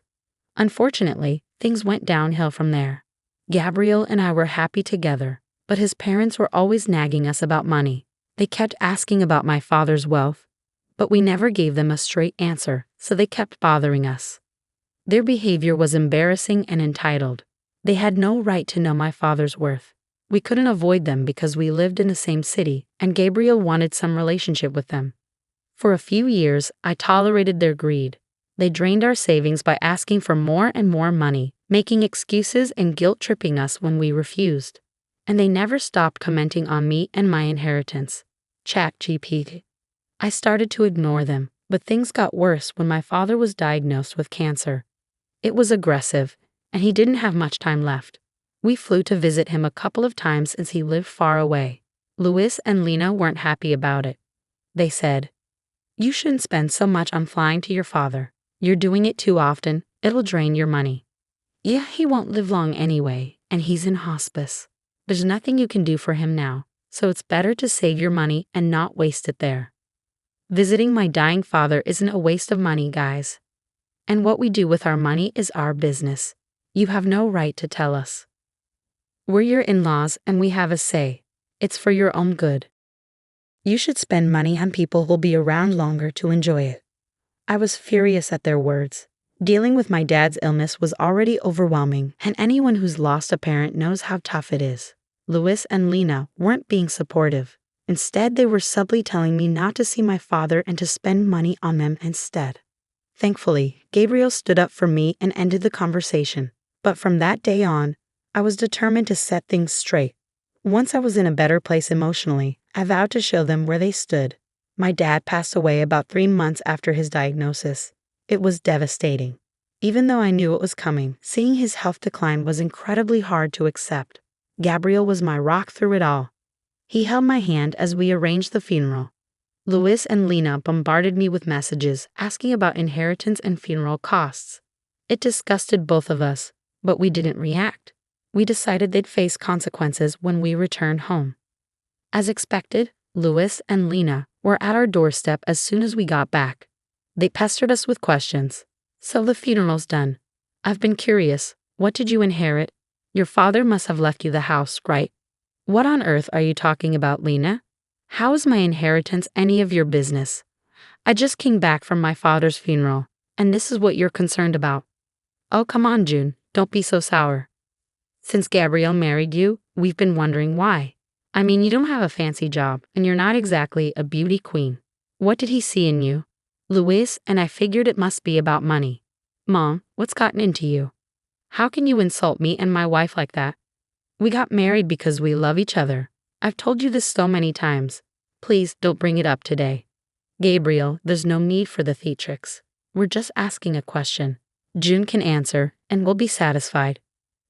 Speaker 1: Unfortunately, things went downhill from there. Gabriel and I were happy together, but his parents were always nagging us about money. They kept asking about my father's wealth, but we never gave them a straight answer, so they kept bothering us. Their behavior was embarrassing and entitled. They had no right to know my father's worth. We couldn't avoid them because we lived in the same city, and Gabriel wanted some relationship with them. For a few years, I tolerated their greed. They drained our savings by asking for more and more money, making excuses and guilt-tripping us when we refused. And they never stopped commenting on me and my inheritance. ChatGPT. I started to ignore them, but things got worse when my father was diagnosed with cancer. It was aggressive, and he didn't have much time left. We flew to visit him a couple of times since he lived far away. Louis and Lena weren't happy about it. They said, "You shouldn't spend so much on flying to your father. You're doing it too often. It'll drain your money. Yeah, he won't live long anyway, and he's in hospice. There's nothing you can do for him now, so it's better to save your money and not waste it there." Visiting my dying father isn't a waste of money, guys. And what we do with our money is our business. You have no right to tell us. We're your in-laws and we have a say. It's for your own good. You should spend money on people who'll be around longer to enjoy it. I was furious at their words. Dealing with my dad's illness was already overwhelming, and anyone who's lost a parent knows how tough it is. Louis and Lena weren't being supportive. Instead, they were subtly telling me not to see my father and to spend money on them instead. Thankfully, Gabriel stood up for me and ended the conversation. But from that day on, I was determined to set things straight. Once I was in a better place emotionally, I vowed to show them where they stood. My dad passed away about 3 months after his diagnosis. It was devastating. Even though I knew it was coming, seeing his health decline was incredibly hard to accept. Gabriel was my rock through it all. He held my hand as we arranged the funeral. Louis and Lena bombarded me with messages asking about inheritance and funeral costs. It disgusted both of us, but we didn't react. We decided they'd face consequences when we returned home. As expected, Louis and Lena were at our doorstep as soon as we got back. They pestered us with questions. So the funeral's done. I've been curious. What did you inherit? Your father must have left you the house, right? What on earth are you talking about, Lena? How is my inheritance any of your business? I just came back from my father's funeral, and this is what you're concerned about. Oh, come on, June, don't be so sour. Since Gabriel married you, we've been wondering why. I mean, you don't have a fancy job, and you're not exactly a beauty queen. What did he see in you? Louis, and I figured it must be about money. Mom, what's gotten into you? How can you insult me and my wife like that? We got married because we love each other. I've told you this so many times. Please don't bring it up today. Gabriel, there's no need for the theatrics. We're just asking a question. June can answer, and we'll be satisfied.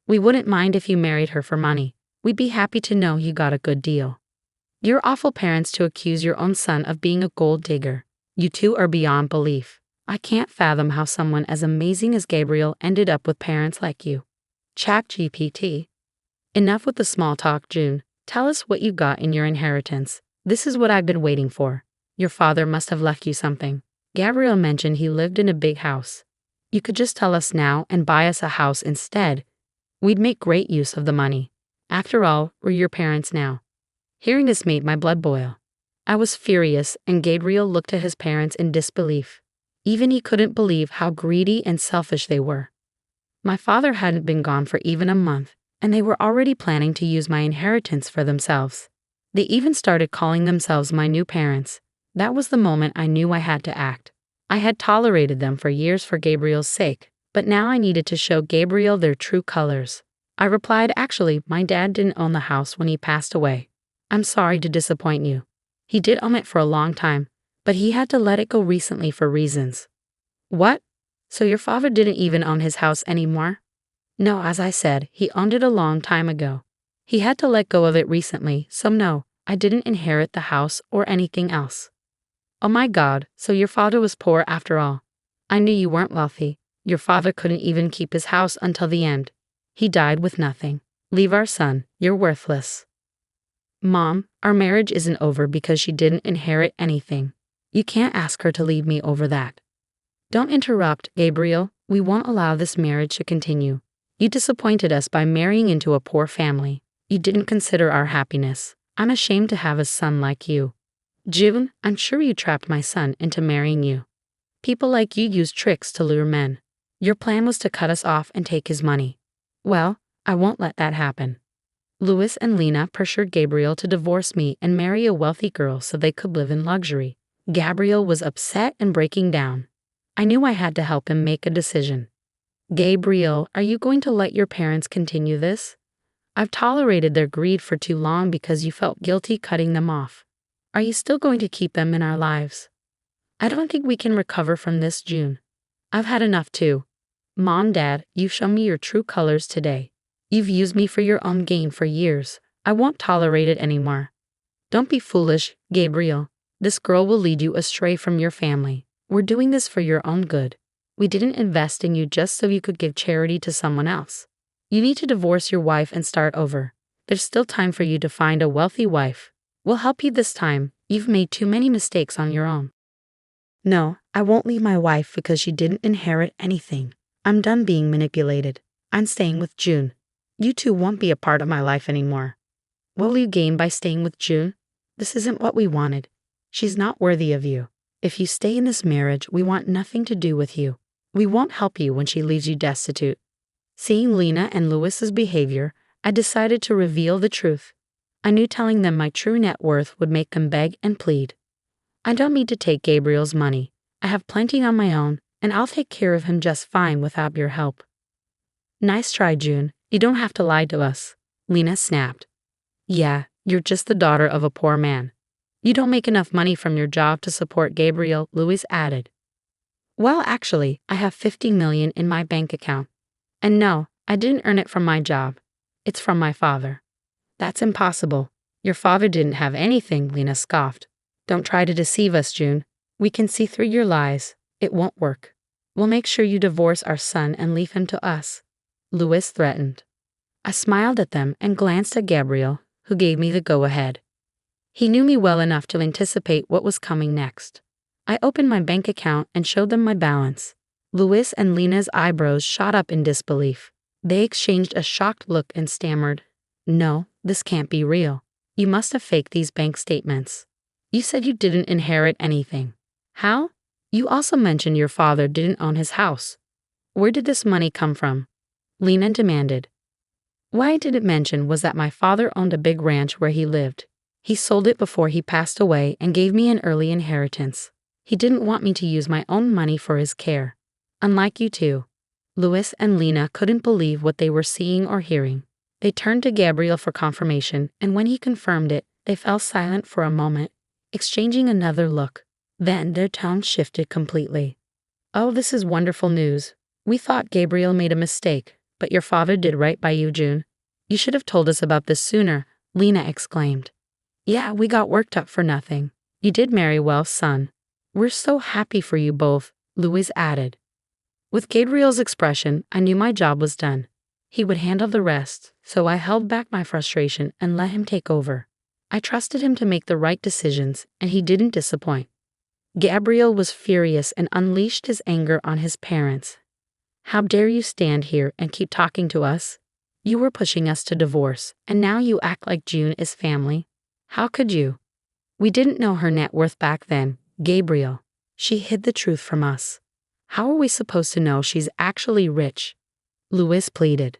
Speaker 1: We wouldn't mind if you married her for money. We'd be happy to know you got a good deal. You're awful parents to accuse your own son of being a gold digger. You two are beyond belief. I can't fathom how someone as amazing as Gabriel ended up with parents like you. ChatGPT. Enough with the small talk, June. Tell us what you got in your inheritance. This is what I've been waiting for. Your father must have left you something. Gabriel mentioned he lived in a big house. You could just tell us now and buy us a house instead. We'd make great use of the money. After all, we're your parents now. Hearing this made my blood boil. I was furious, and Gabriel looked at his parents in disbelief. Even he couldn't believe how greedy and selfish they were. My father hadn't been gone for even a month, and they were already planning to use my inheritance for themselves. They even started calling themselves my new parents. That was the moment I knew I had to act. I had tolerated them for years for Gabriel's sake, but now I needed to show Gabriel their true colors. I replied, actually, my dad didn't own the house when he passed away. I'm sorry to disappoint you. He did own it for a long time, but he had to let it go recently for reasons. What? So your father didn't even own his house anymore? No, as I said, he owned it a long time ago. He had to let go of it recently, so no, I didn't inherit the house or anything else. Oh my God, so your father was poor after all. I knew you weren't wealthy. Your father couldn't even keep his house until the end. He died with nothing. Leave our son, you're worthless. Mom, our marriage isn't over because she didn't inherit anything. You can't ask her to leave me over that. Don't interrupt, Gabriel. We won't allow this marriage to continue. You disappointed us by marrying into a poor family. You didn't consider our happiness. I'm ashamed to have a son like you. June, I'm sure you trapped my son into marrying you. People like you use tricks to lure men. Your plan was to cut us off and take his money. Well, I won't let that happen. Louis and Lena pressured Gabriel to divorce me and marry a wealthy girl so they could live in luxury. Gabriel was upset and breaking down. I knew I had to help him make a decision. Gabriel, are you going to let your parents continue this? I've tolerated their greed for too long because you felt guilty cutting them off. Are you still going to keep them in our lives? I don't think we can recover from this, June. I've had enough too. Mom, Dad, you've shown me your true colors today. You've used me for your own gain for years. I won't tolerate it anymore. Don't be foolish, Gabriel. This girl will lead you astray from your family. We're doing this for your own good. We didn't invest in you just so you could give charity to someone else. You need to divorce your wife and start over. There's still time for you to find a wealthy wife. We'll help you this time. You've made too many mistakes on your own. No, I won't leave my wife because she didn't inherit anything. I'm done being manipulated. I'm staying with June. You two won't be a part of my life anymore. What will you gain by staying with June? This isn't what we wanted. She's not worthy of you. If you stay in this marriage, we want nothing to do with you. We won't help you when she leaves you destitute. Seeing Lena and Louis's behavior, I decided to reveal the truth. I knew telling them my true net worth would make them beg and plead. I don't need to take Gabriel's money. I have plenty on my own, and I'll take care of him just fine without your help. Nice try, June. You don't have to lie to us, Lena snapped. Yeah, you're just the daughter of a poor man. You don't make enough money from your job to support Gabriel, Louis added. Well, actually, I have $50 million in my bank account. And no, I didn't earn it from my job. It's from my father. That's impossible. Your father didn't have anything, Lena scoffed. Don't try to deceive us, June. We can see through your lies. It won't work. We'll make sure you divorce our son and leave him to us, Louis threatened. I smiled at them and glanced at Gabriel, who gave me the go-ahead. He knew me well enough to anticipate what was coming next. I opened my bank account and showed them my balance. Louis and Lena's eyebrows shot up in disbelief. They exchanged a shocked look and stammered, "No, this can't be real. You must have faked these bank statements. You said you didn't inherit anything. How? You also mentioned your father didn't own his house. Where did this money come from?" Lena demanded. What I didn't mention was that my father owned a big ranch where he lived. He sold it before he passed away and gave me an early inheritance. He didn't want me to use my own money for his care. Unlike you two. Louis and Lena couldn't believe what they were seeing or hearing. They turned to Gabriel for confirmation, and when he confirmed it, they fell silent for a moment, exchanging another look. Then their tone shifted completely. Oh, this is wonderful news. We thought Gabriel made a mistake, but your father did right by you, June. You should have told us about this sooner, Lena exclaimed. Yeah, we got worked up for nothing. You did marry well, son. We're so happy for you both, Louis added. With Gabriel's expression, I knew my job was done. He would handle the rest, so I held back my frustration and let him take over. I trusted him to make the right decisions, and he didn't disappoint. Gabriel was furious and unleashed his anger on his parents. How dare you stand here and keep talking to us? You were pushing us to divorce, and now you act like June is family. How could you? We didn't know her net worth back then, Gabriel. She hid the truth from us. How are we supposed to know she's actually rich? Louis pleaded.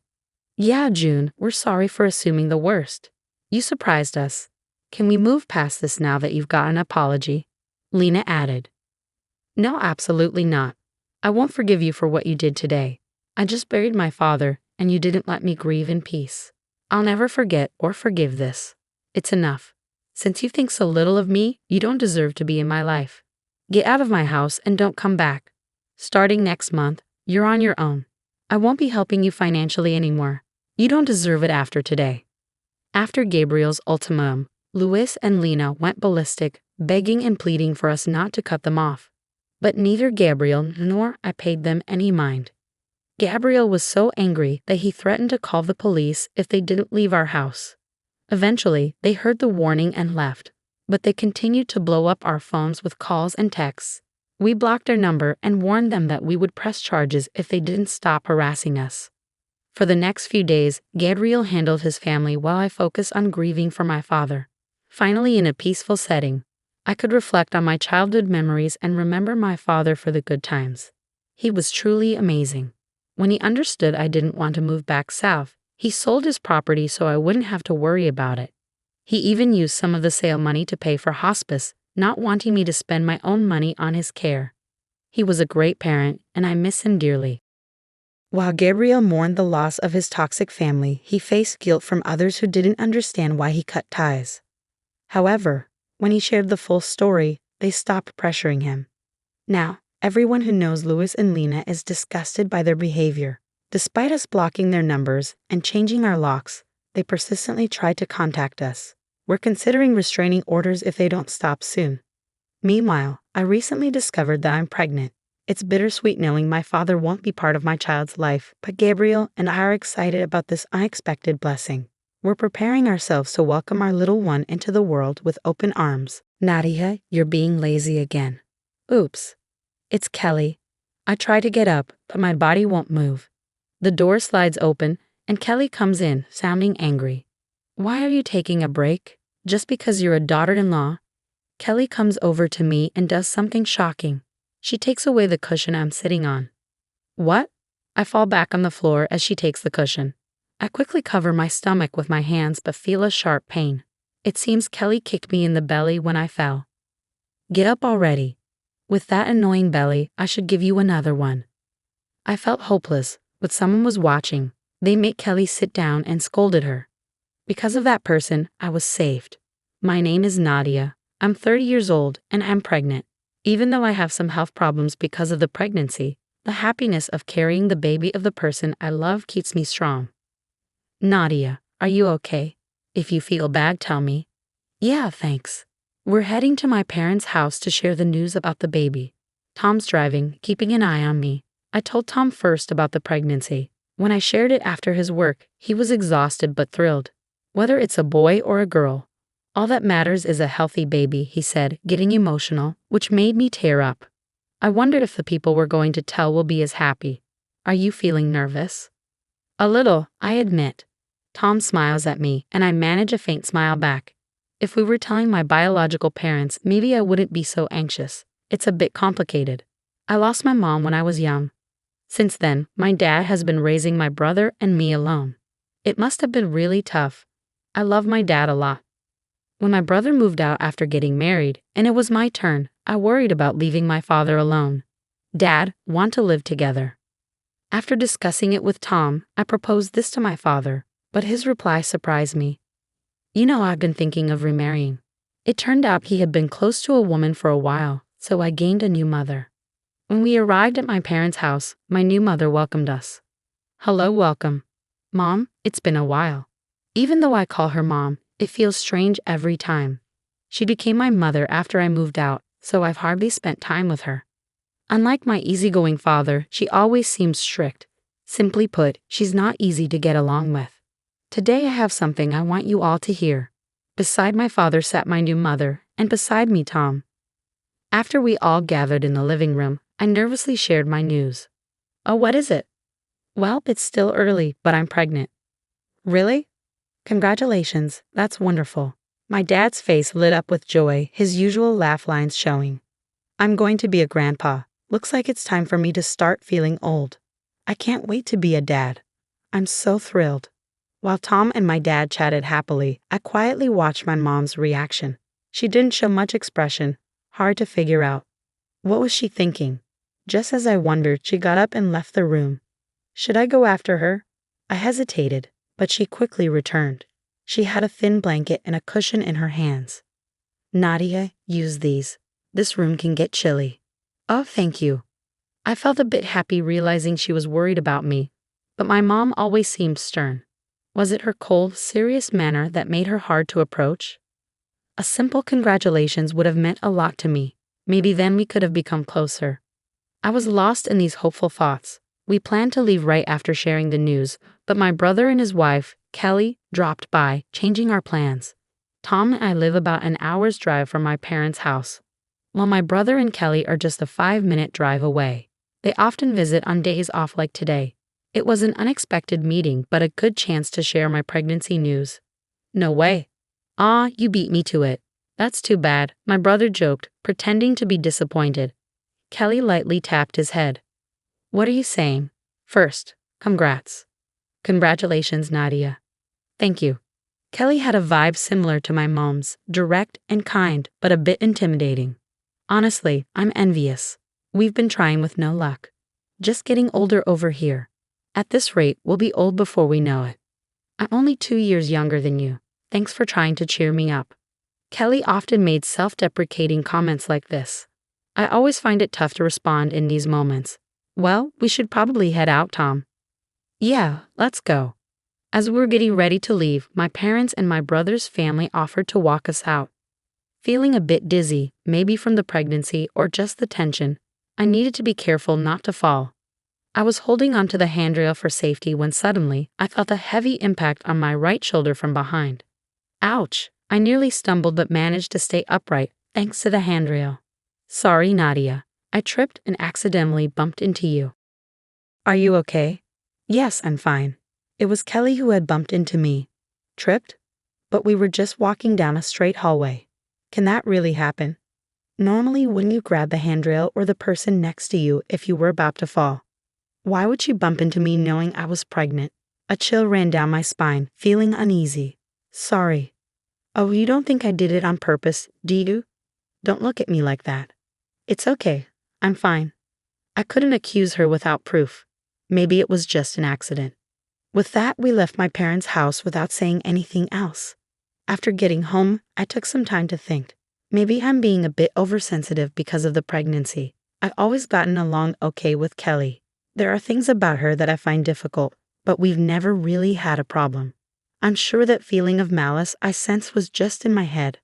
Speaker 1: Yeah, June, we're sorry for assuming the worst. You surprised us. Can we move past this now that you've got an apology? Lena added. No, absolutely not. I won't forgive you for what you did today. I just buried my father, and you didn't let me grieve in peace. I'll never forget or forgive this. It's enough. Since you think so little of me, you don't deserve to be in my life. Get out of my house and don't come back. Starting next month, you're on your own. I won't be helping you financially anymore. You don't deserve it after today. After Gabriel's ultimatum, Louis and Lena went ballistic, begging and pleading for us not to cut them off. But neither Gabriel nor I paid them any mind. Gabriel was so angry that he threatened to call the police if they didn't leave our house. Eventually, they heard the warning and left, but they continued to blow up our phones with calls and texts. We blocked their number and warned them that we would press charges if they didn't stop harassing us. For the next few days, Gabriel handled his family while I focused on grieving for my father. Finally, in a peaceful setting, I could reflect on my childhood memories and remember my father for the good times. He was truly amazing. When he understood I didn't want to move back south, he sold his property so I wouldn't have to worry about it. He even used some of the sale money to pay for hospice, not wanting me to spend my own money on his care. He was a great parent, and I miss him dearly. While Gabriel mourned the loss of his toxic family, he faced guilt from others who didn't understand why he cut ties. However, when he shared the full story, they stopped pressuring him. Now, everyone who knows Louis and Lena is disgusted by their behavior. Despite us blocking their numbers and changing our locks, they persistently try to contact us. We're considering restraining orders if they don't stop soon. Meanwhile, I recently discovered that I'm pregnant. It's bittersweet knowing my father won't be part of my child's life, but Gabriel and I are excited about this unexpected blessing. We're preparing ourselves to welcome our little one into the world with open arms. Nadia, you're being lazy again. Oops. It's Kelly. I try to get up, but my body won't move. The door slides open, and Kelly comes in, sounding angry. Why are you taking a break? Just because you're a daughter-in-law? Kelly comes over to me and does something shocking. She takes away the cushion I'm sitting on. What? I fall back on the floor as she takes the cushion. I quickly cover my stomach with my hands but feel a sharp pain. It seems Kelly kicked me in the belly when I fell. Get up already. With that annoying belly, I should give you another one. I felt hopeless, but someone was watching. They made Kelly sit down and scolded her. Because of that person, I was saved. My name is Nadia. I'm 30 years old and I'm pregnant. Even though I have some health problems because of the pregnancy, the happiness of carrying the baby of the person I love keeps me strong. Nadia, are you okay? If you feel bad, tell me. Yeah, thanks. We're heading to my parents' house to share the news about the baby. Tom's driving, keeping an eye on me. I told Tom first about the pregnancy. When I shared it after his work, he was exhausted but thrilled. Whether it's a boy or a girl, all that matters is a healthy baby, he said, getting emotional, which made me tear up. I wondered if the people we're going to tell will be as happy. Are you feeling nervous? A little, I admit. Tom smiles at me, and I manage a faint smile back. If we were telling my biological parents, maybe I wouldn't be so anxious. It's a bit complicated. I lost my mom when I was young. Since then, my dad has been raising my brother and me alone. It must have been really tough. I love my dad a lot. When my brother moved out after getting married, and it was my turn, I worried about leaving my father alone. Dad, want to live together. After discussing it with Tom, I proposed this to my father, but his reply surprised me. You know, I've been thinking of remarrying. It turned out he had been close to a woman for a while, so I gained a new mother. When we arrived at my parents' house, my new mother welcomed us. Hello, welcome. Mom, it's been a while. Even though I call her Mom, it feels strange every time. She became my mother after I moved out, so I've hardly spent time with her. Unlike my easygoing father, she always seems strict. Simply put, she's not easy to get along with. Today I have something I want you all to hear. Beside my father sat my new mother, and beside me Tom. After we all gathered in the living room, I nervously shared my news. Oh, what is it? Well, it's still early, but I'm pregnant. Really? Congratulations, that's wonderful. My dad's face lit up with joy, his usual laugh lines showing. I'm going to be a grandpa. Looks like it's time for me to start feeling old. I can't wait to be a dad. I'm so thrilled. While Tom and my dad chatted happily, I quietly watched my mom's reaction. She didn't show much expression, hard to figure out. What was she thinking? Just as I wondered, she got up and left the room. Should I go after her? I hesitated, but she quickly returned. She had a thin blanket and a cushion in her hands. Nadia, use these. This room can get chilly. Oh, thank you. I felt a bit happy realizing she was worried about me, but my mom always seemed stern. Was it her cold, serious manner that made her hard to approach? A simple congratulations would have meant a lot to me. Maybe then we could have become closer. I was lost in these hopeful thoughts. We planned to leave right after sharing the news, but my brother and his wife, Kelly, dropped by, changing our plans. Tom and I live about an hour's drive from my parents' house, while my brother and Kelly are just a 5-minute drive away. They often visit on days off like today. It was an unexpected meeting, but a good chance to share my pregnancy news. No way. Ah, you beat me to it. That's too bad, my brother joked, pretending to be disappointed. Kelly lightly tapped his head. What are you saying? First, congrats. Congratulations, Nadia. Thank you. Kelly had a vibe similar to my mom's, direct and kind, but a bit intimidating. Honestly, I'm envious. We've been trying with no luck. Just getting older over here. At this rate, we'll be old before we know it. I'm only 2 years younger than you. Thanks for trying to cheer me up. Kelly often made self-deprecating comments like this. I always find it tough to respond in these moments. Well, we should probably head out, Tom. Yeah, let's go. As we were getting ready to leave, my parents and my brother's family offered to walk us out. Feeling a bit dizzy, maybe from the pregnancy or just the tension, I needed to be careful not to fall. I was holding onto the handrail for safety when suddenly I felt a heavy impact on my right shoulder from behind. Ouch! I nearly stumbled but managed to stay upright thanks to the handrail. Sorry, Nadia. I tripped and accidentally bumped into you. Are you okay? Yes, I'm fine. It was Kelly who had bumped into me. Tripped? but we were just walking down a straight hallway. Can that really happen? Normally, wouldn't you grab the handrail or the person next to you if you were about to fall? Why would she bump into me knowing I was pregnant? A chill ran down my spine, feeling uneasy. Sorry. Oh, you don't think I did it on purpose, do you? Don't look at me like that. It's okay. I'm fine. I couldn't accuse her without proof. Maybe it was just an accident. With that, we left my parents' house without saying anything else. After getting home, I took some time to think. Maybe I'm being a bit oversensitive because of the pregnancy. I've always gotten along okay with Kelly. There are things about her that I find difficult, but we've never really had a problem. I'm sure that feeling of malice I sensed was just in my head.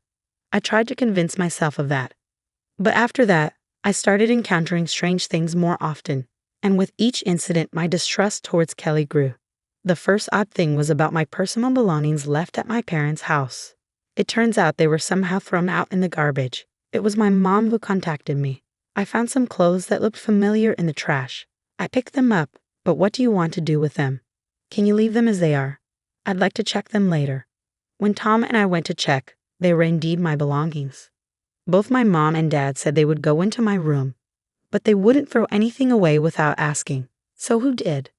Speaker 1: I tried to convince myself of that. But after that, I started encountering strange things more often, and with each incident my distrust towards Kelly grew. The first odd thing was about my personal belongings left at my parents' house. It turns out they were somehow thrown out in the garbage. It was my mom who contacted me. I found some clothes that looked familiar in the trash. I picked them up, but what do you want to do with them? Can you leave them as they are? I'd like to check them later. When Tom and I went to check, they were indeed my belongings. Both my mom and dad said they would go into my room, but they wouldn't throw anything away without asking. So who did?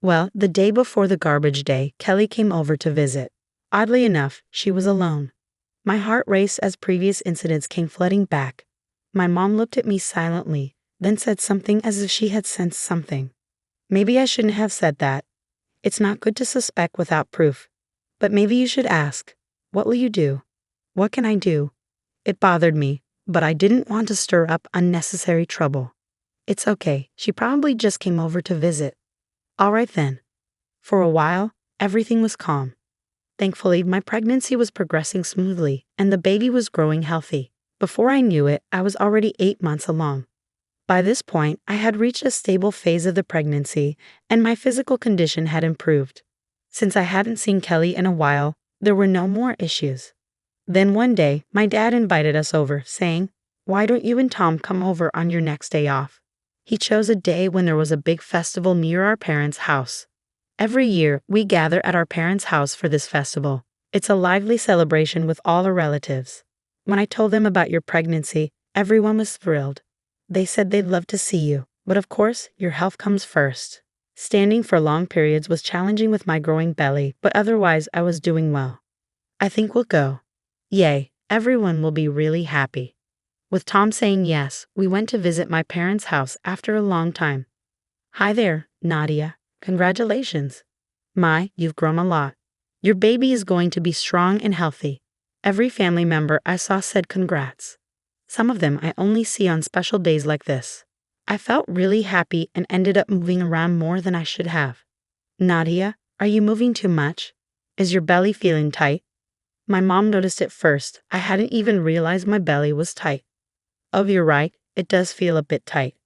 Speaker 1: Well, the day before the garbage day, Kelly came over to visit. Oddly enough, she was alone. My heart raced as previous incidents came flooding back. My mom looked at me silently, then said something as if she had sensed something. Maybe I shouldn't have said that. It's not good to suspect without proof. But maybe you should ask. What will you do? What can I do? It bothered me, but I didn't want to stir up unnecessary trouble. It's okay, she probably just came over to visit. All right then. For a while, everything was calm. Thankfully, my pregnancy was progressing smoothly, and the baby was growing healthy. Before I knew it, I was already 8 months along. By this point, I had reached a stable phase of the pregnancy, and my physical condition had improved. Since I hadn't seen Kelly in a while, there were no more issues. Then one day, my dad invited us over, saying, "Why don't you and Tom come over on your next day off?" He chose a day when there was a big festival near our parents' house. Every year, we gather at our parents' house for this festival. It's a lively celebration with all our relatives. When I told them about your pregnancy, everyone was thrilled. They said they'd love to see you, but of course, your health comes first. Standing for long periods was challenging with my growing belly, but otherwise I was doing well. I think we'll go. Yay, everyone will be really happy. With Tom saying yes, we went to visit my parents' house after a long time. Hi there, Nadia. Congratulations. My, you've grown a lot. Your baby is going to be strong and healthy. Every family member I saw said congrats. Some of them I only see on special days like this. I felt really happy and ended up moving around more than I should have. Nadia, are you moving too much? Is your belly feeling tight? My mom noticed it first. I hadn't even realized my belly was tight. Oh, you're right. It does feel a bit tight.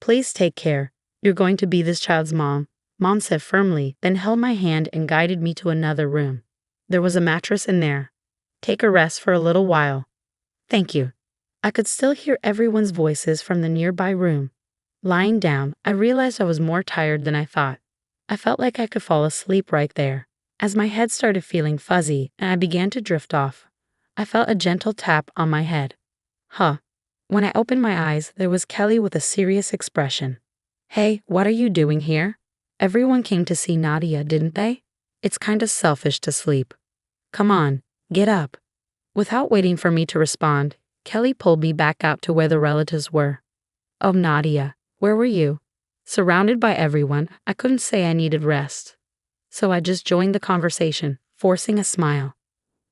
Speaker 1: Please take care. You're going to be this child's mom, Mom said firmly, then held my hand and guided me to another room. There was a mattress in there. Take a rest for a little while. Thank you. I could still hear everyone's voices from the nearby room. Lying down, I realized I was more tired than I thought. I felt like I could fall asleep right there. As my head started feeling fuzzy and I began to drift off, I felt a gentle tap on my head. Huh. When I opened my eyes, there was Kelly with a serious expression. Hey, what are you doing here? Everyone came to see Nadia, didn't they? It's kind of selfish to sleep. Come on, get up. Without waiting for me to respond, Kelly pulled me back out to where the relatives were. Oh, Nadia, where were you? Surrounded by everyone, I couldn't say I needed rest. So I just joined the conversation, forcing a smile.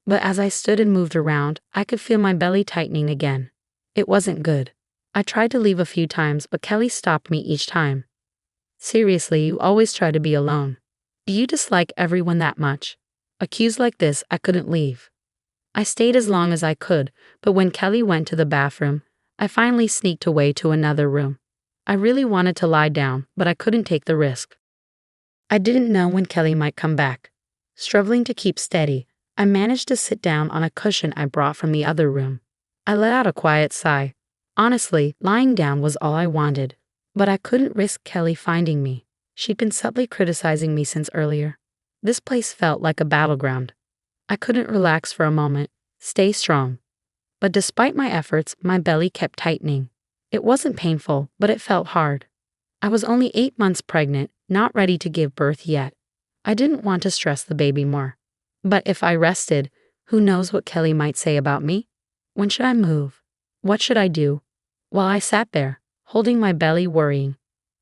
Speaker 1: But as I stood and moved around, I could feel my belly tightening again. It wasn't good. I tried to leave a few times, but Kelly stopped me each time. Seriously, you always try to be alone. Do you dislike everyone that much? Accused like this, I couldn't leave. I stayed as long as I could, but when Kelly went to the bathroom, I finally sneaked away to another room. I really wanted to lie down, but I couldn't take the risk. I didn't know when Kelly might come back. Struggling to keep steady, I managed to sit down on a cushion I brought from the other room. I let out a quiet sigh. Honestly, lying down was all I wanted. But I couldn't risk Kelly finding me. She'd been subtly criticizing me since earlier. This place felt like a battleground. I couldn't relax for a moment, stay strong. But despite my efforts, my belly kept tightening. It wasn't painful, but it felt hard. I was only 8 months pregnant, not ready to give birth yet. I didn't want to stress the baby more. But if I rested, who knows what Kelly might say about me? When should I move? What should I do? While I sat there, holding my belly, worrying.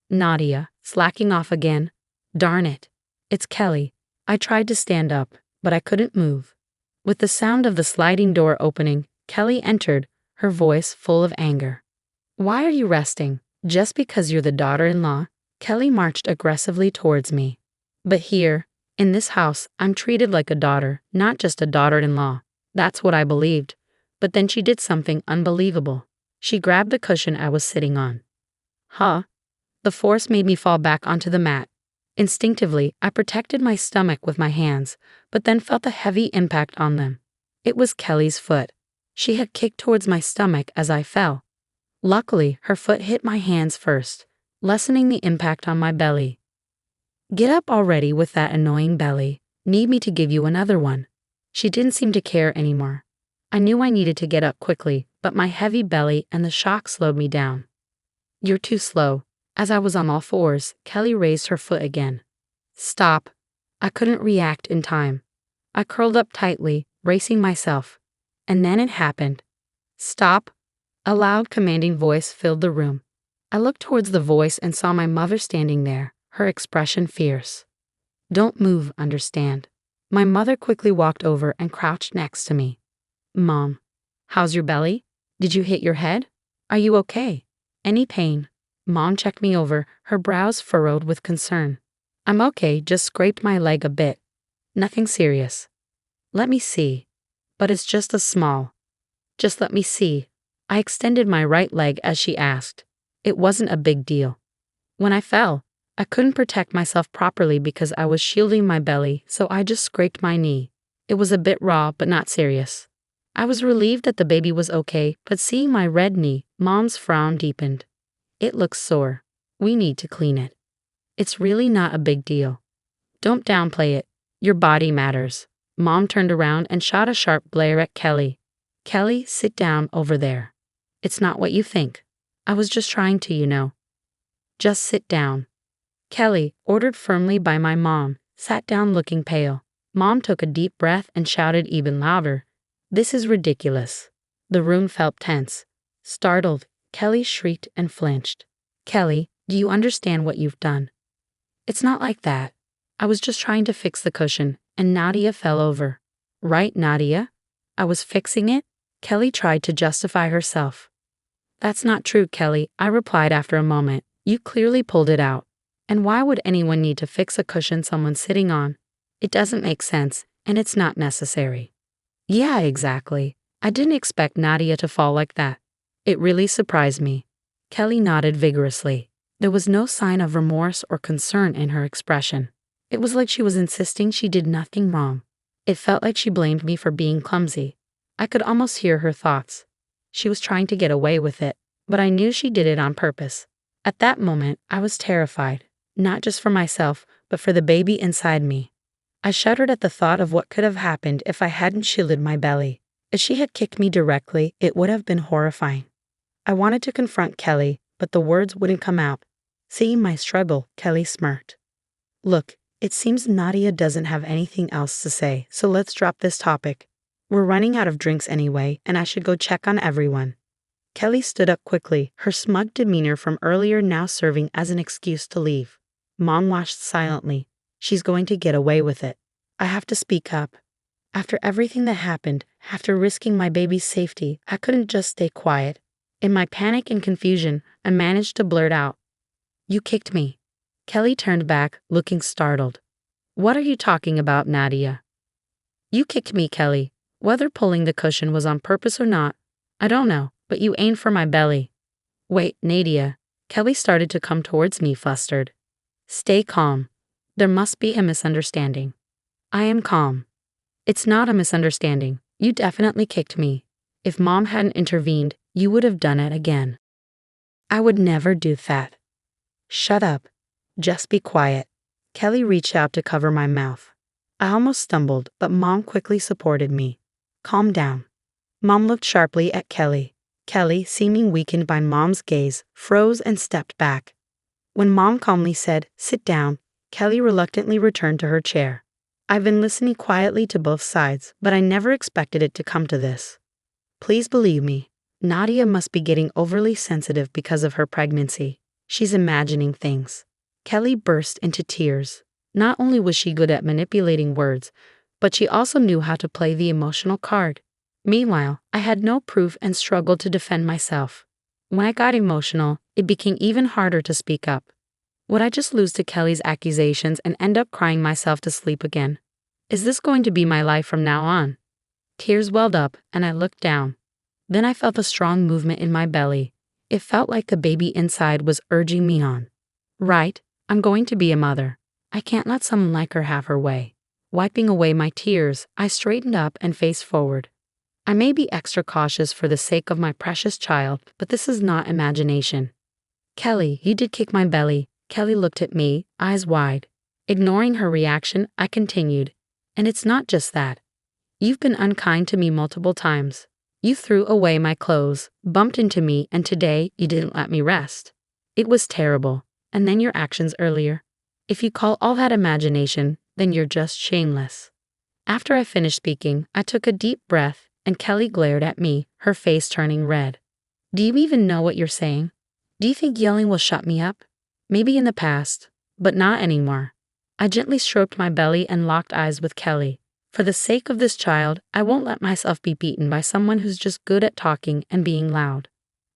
Speaker 1: Nadia, slacking off again. Darn it. It's Kelly. I tried to stand up, but I couldn't move. With the sound of the sliding door opening, Kelly entered, her voice full of anger. Why are you resting? Just because you're the daughter-in-law? Kelly marched aggressively towards me. But here, in this house, I'm treated like a daughter, not just a daughter-in-law. That's what I believed. But then she did something unbelievable. She grabbed the cushion I was sitting on. Huh? The force made me fall back onto the mat. Instinctively, I protected my stomach with my hands, but then felt a heavy impact on them. It was Kelly's foot. She had kicked towards my stomach as I fell. Luckily, her foot hit my hands first, lessening the impact on my belly. Get up already with that annoying belly. Need me to give you another one? She didn't seem to care anymore. I knew I needed to get up quickly, but my heavy belly and the shock slowed me down. You're too slow. As I was on all fours, Kelly raised her foot again. Stop. I couldn't react in time. I curled up tightly, bracing myself. And then it happened. Stop. A loud, commanding voice filled the room. I looked towards the voice and saw my mother standing there, her expression fierce. Don't move, understand? My mother quickly walked over and crouched next to me. Mom, how's your belly? Did you hit your head? Are you okay? Any pain? Mom checked me over, her brows furrowed with concern. I'm okay, just scraped my leg a bit. Nothing serious. Let me see. But it's just a small. Just let me see. I extended my right leg as she asked. It wasn't a big deal. When I fell, I couldn't protect myself properly because I was shielding my belly, so I just scraped my knee. It was a bit raw, but not serious. I was relieved that the baby was okay, but seeing my red knee, Mom's frown deepened. It looks sore. We need to clean it. It's really not a big deal. Don't downplay it. Your body matters. Mom turned around and shot a sharp glare at Kelly. Kelly, sit down over there. It's not what you think. I was just trying to, you know. Just sit down. Kelly, ordered firmly by my mom, sat down looking pale. Mom took a deep breath and shouted even louder. This is ridiculous. The room felt tense. Startled, Kelly shrieked and flinched. Kelly, do you understand what you've done? It's not like that. I was just trying to fix the cushion, and Nadia fell over. Right, Nadia? I was fixing it? Kelly tried to justify herself. That's not true, Kelly, I replied after a moment. You clearly pulled it out. And why would anyone need to fix a cushion someone's sitting on? It doesn't make sense, and it's not necessary. Yeah, exactly. I didn't expect Nadia to fall like that. It really surprised me. Kelly nodded vigorously. There was no sign of remorse or concern in her expression. It was like she was insisting she did nothing wrong. It felt like she blamed me for being clumsy. I could almost hear her thoughts. She was trying to get away with it, but I knew she did it on purpose. At that moment, I was terrified, not just for myself, but for the baby inside me. I shuddered at the thought of what could have happened if I hadn't shielded my belly. If she had kicked me directly, it would have been horrifying. I wanted to confront Kelly, but the words wouldn't come out. Seeing my struggle, Kelly smirked. Look, it seems Nadia doesn't have anything else to say, so let's drop this topic. We're running out of drinks anyway, and I should go check on everyone. Kelly stood up quickly, her smug demeanor from earlier now serving as an excuse to leave. Mom watched silently. She's going to get away with it. I have to speak up. After everything that happened, after risking my baby's safety, I couldn't just stay quiet. In my panic and confusion, I managed to blurt out. You kicked me. Kelly turned back, looking startled. What are you talking about, Nadia? You kicked me, Kelly. Whether pulling the cushion was on purpose or not, I don't know, but you aimed for my belly. Wait, Nadia. Kelly started to come towards me, flustered. Stay calm. There must be a misunderstanding. I am calm. It's not a misunderstanding. You definitely kicked me. If Mom hadn't intervened, you would have done it again. I would never do that. Shut up. Just be quiet. Kelly reached out to cover my mouth. I almost stumbled, but Mom quickly supported me. Calm down. Mom looked sharply at Kelly. Kelly, seeming weakened by Mom's gaze, froze and stepped back. When Mom calmly said, "Sit down," Kelly reluctantly returned to her chair. I've been listening quietly to both sides, but I never expected it to come to this. Please believe me, Nadia must be getting overly sensitive because of her pregnancy. She's imagining things. Kelly burst into tears. Not only was she good at manipulating words, but she also knew how to play the emotional card. Meanwhile, I had no proof and struggled to defend myself. When I got emotional, it became even harder to speak up. Would I just lose to Kelly's accusations and end up crying myself to sleep again? Is this going to be my life from now on? Tears welled up, and I looked down. Then I felt a strong movement in my belly. It felt like the baby inside was urging me on. Right, I'm going to be a mother. I can't let someone like her have her way. Wiping away my tears, I straightened up and faced forward. I may be extra cautious for the sake of my precious child, but this is not imagination. Kelly, you did kick my belly. Kelly looked at me, eyes wide. Ignoring her reaction, I continued. And it's not just that. You've been unkind to me multiple times. You threw away my clothes, bumped into me, and today you didn't let me rest. It was terrible. And then your actions earlier. If you call all that imagination, then you're just shameless. After I finished speaking, I took a deep breath, and Kelly glared at me, her face turning red. Do you even know what you're saying? Do you think yelling will shut me up? Maybe in the past, but not anymore. I gently stroked my belly and locked eyes with Kelly. For the sake of this child, I won't let myself be beaten by someone who's just good at talking and being loud.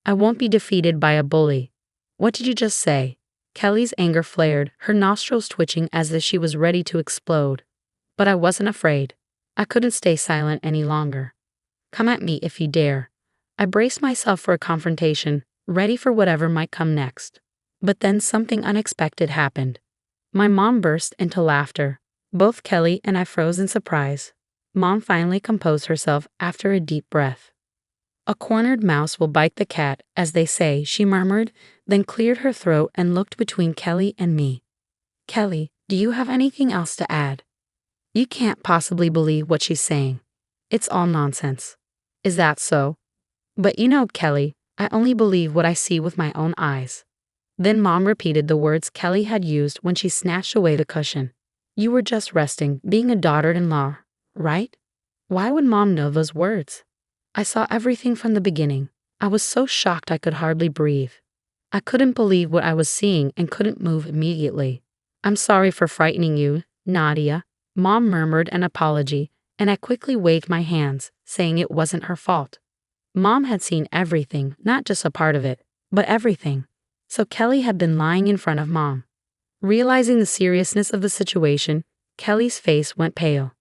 Speaker 1: I won't be defeated by a bully. What did you just say? Kelly's anger flared, her nostrils twitching as if she was ready to explode. But I wasn't afraid. I couldn't stay silent any longer. Come at me if you dare. I braced myself for a confrontation, ready for whatever might come next. But then something unexpected happened. My mom burst into laughter. Both Kelly and I froze in surprise. Mom finally composed herself after a deep breath. A cornered mouse will bite the cat, as they say, she murmured, then cleared her throat and looked between Kelly and me. Kelly, do you have anything else to add? You can't possibly believe what she's saying. It's all nonsense. Is that so? But you know, Kelly, I only believe what I see with my own eyes. Then Mom repeated the words Kelly had used when she snatched away the cushion. You were just resting, being a daughter-in-law, right? Why would Mom know those words? I saw everything from the beginning. I was so shocked I could hardly breathe. I couldn't believe what I was seeing and couldn't move immediately. I'm sorry for frightening you, Nadia. Mom murmured an apology, and I quickly waved my hands, saying it wasn't her fault. Mom had seen everything, not just a part of it, but everything. So Kelly had been lying in front of Mom. Realizing the seriousness of the situation, Kelly's face went pale.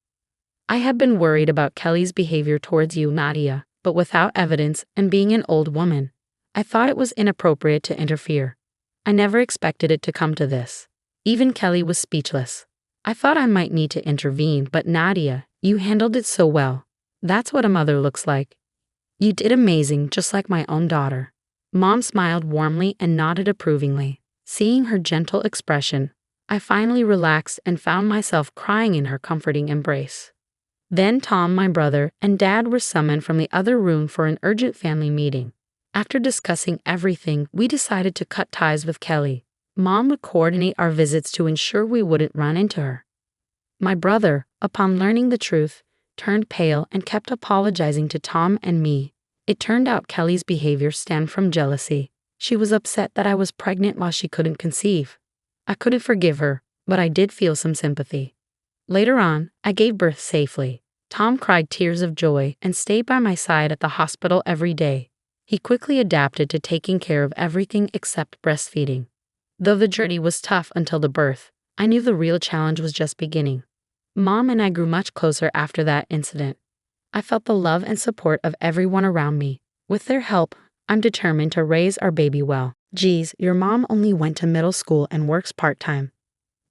Speaker 1: I had been worried about Kelly's behavior towards you, Nadia, but without evidence and being an old woman, I thought it was inappropriate to interfere. I never expected it to come to this. Even Kelly was speechless. I thought I might need to intervene, but Nadia, you handled it so well. That's what a mother looks like. You did amazing, just like my own daughter. Mom smiled warmly and nodded approvingly. Seeing her gentle expression, I finally relaxed and found myself crying in her comforting embrace. Then Tom, my brother, and Dad were summoned from the other room for an urgent family meeting. After discussing everything, we decided to cut ties with Kelly. Mom would coordinate our visits to ensure we wouldn't run into her. My brother, upon learning the truth, turned pale and kept apologizing to Tom and me. It turned out Kelly's behavior stemmed from jealousy. She was upset that I was pregnant while she couldn't conceive. I couldn't forgive her, but I did feel some sympathy. Later on, I gave birth safely. Tom cried tears of joy and stayed by my side at the hospital every day. He quickly adapted to taking care of everything except breastfeeding. Though the journey was tough until the birth, I knew the real challenge was just beginning. Mom and I grew much closer after that incident. I felt the love and support of everyone around me. With their help, I'm determined to raise our baby well. Geez, your mom only went to middle school and works part-time.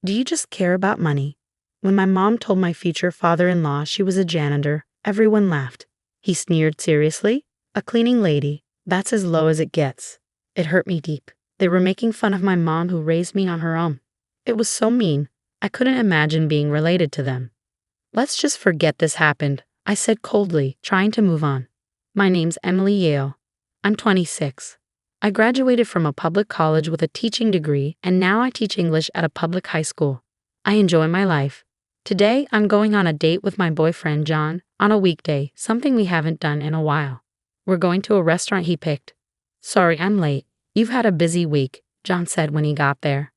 Speaker 1: Do you just care about money? When my mom told my future father-in-law she was a janitor, everyone laughed. He sneered seriously. A cleaning lady, that's as low as it gets. It hurt me deep. They were making fun of my mom who raised me on her own. It was so mean. I couldn't imagine being related to them. Let's just forget this happened, I said coldly, trying to move on. My name's Emily Yale. I'm 26. I graduated from a public college with a teaching degree, and now I teach English at a public high school. I enjoy my life. Today, I'm going on a date with my boyfriend, John, on a weekday, something we haven't done in a while. We're going to a restaurant he picked. Sorry, I'm late. You've had a busy week, John said when he got there.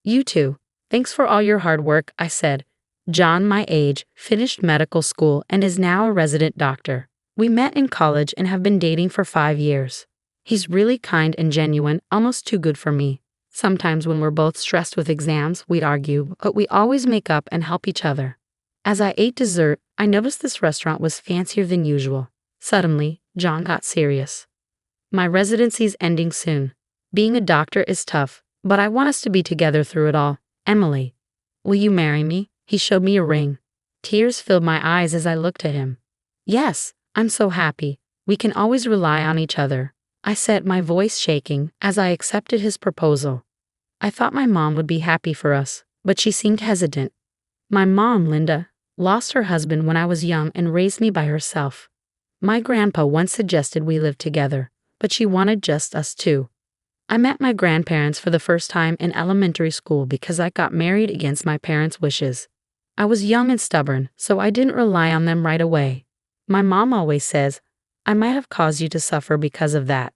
Speaker 1: You too. Thanks for all your hard work, I said. John, my age, finished medical school and is now a resident doctor. We met in college and have been dating for 5 years. He's really kind and genuine, almost too good for me. Sometimes when we're both stressed with exams, we'd argue, but we always make up and help each other. As I ate dessert, I noticed this restaurant was fancier than usual. Suddenly, John got serious. My residency's ending soon. Being a doctor is tough, but I want us to be together through it all. Emily, will you marry me? He showed me a ring. Tears filled my eyes as I looked at him. Yes, I'm so happy. We can always rely on each other, I said, my voice shaking as I accepted his proposal. I thought my mom would be happy for us, but she seemed hesitant. My mom, Linda, lost her husband when I was young and raised me by herself. My grandpa once suggested we live together, but she wanted just us two. I met my grandparents for the first time in elementary school because I got married against my parents' wishes. I was young and stubborn, so I didn't rely on them right away. My mom always says, I might have caused you to suffer because of that.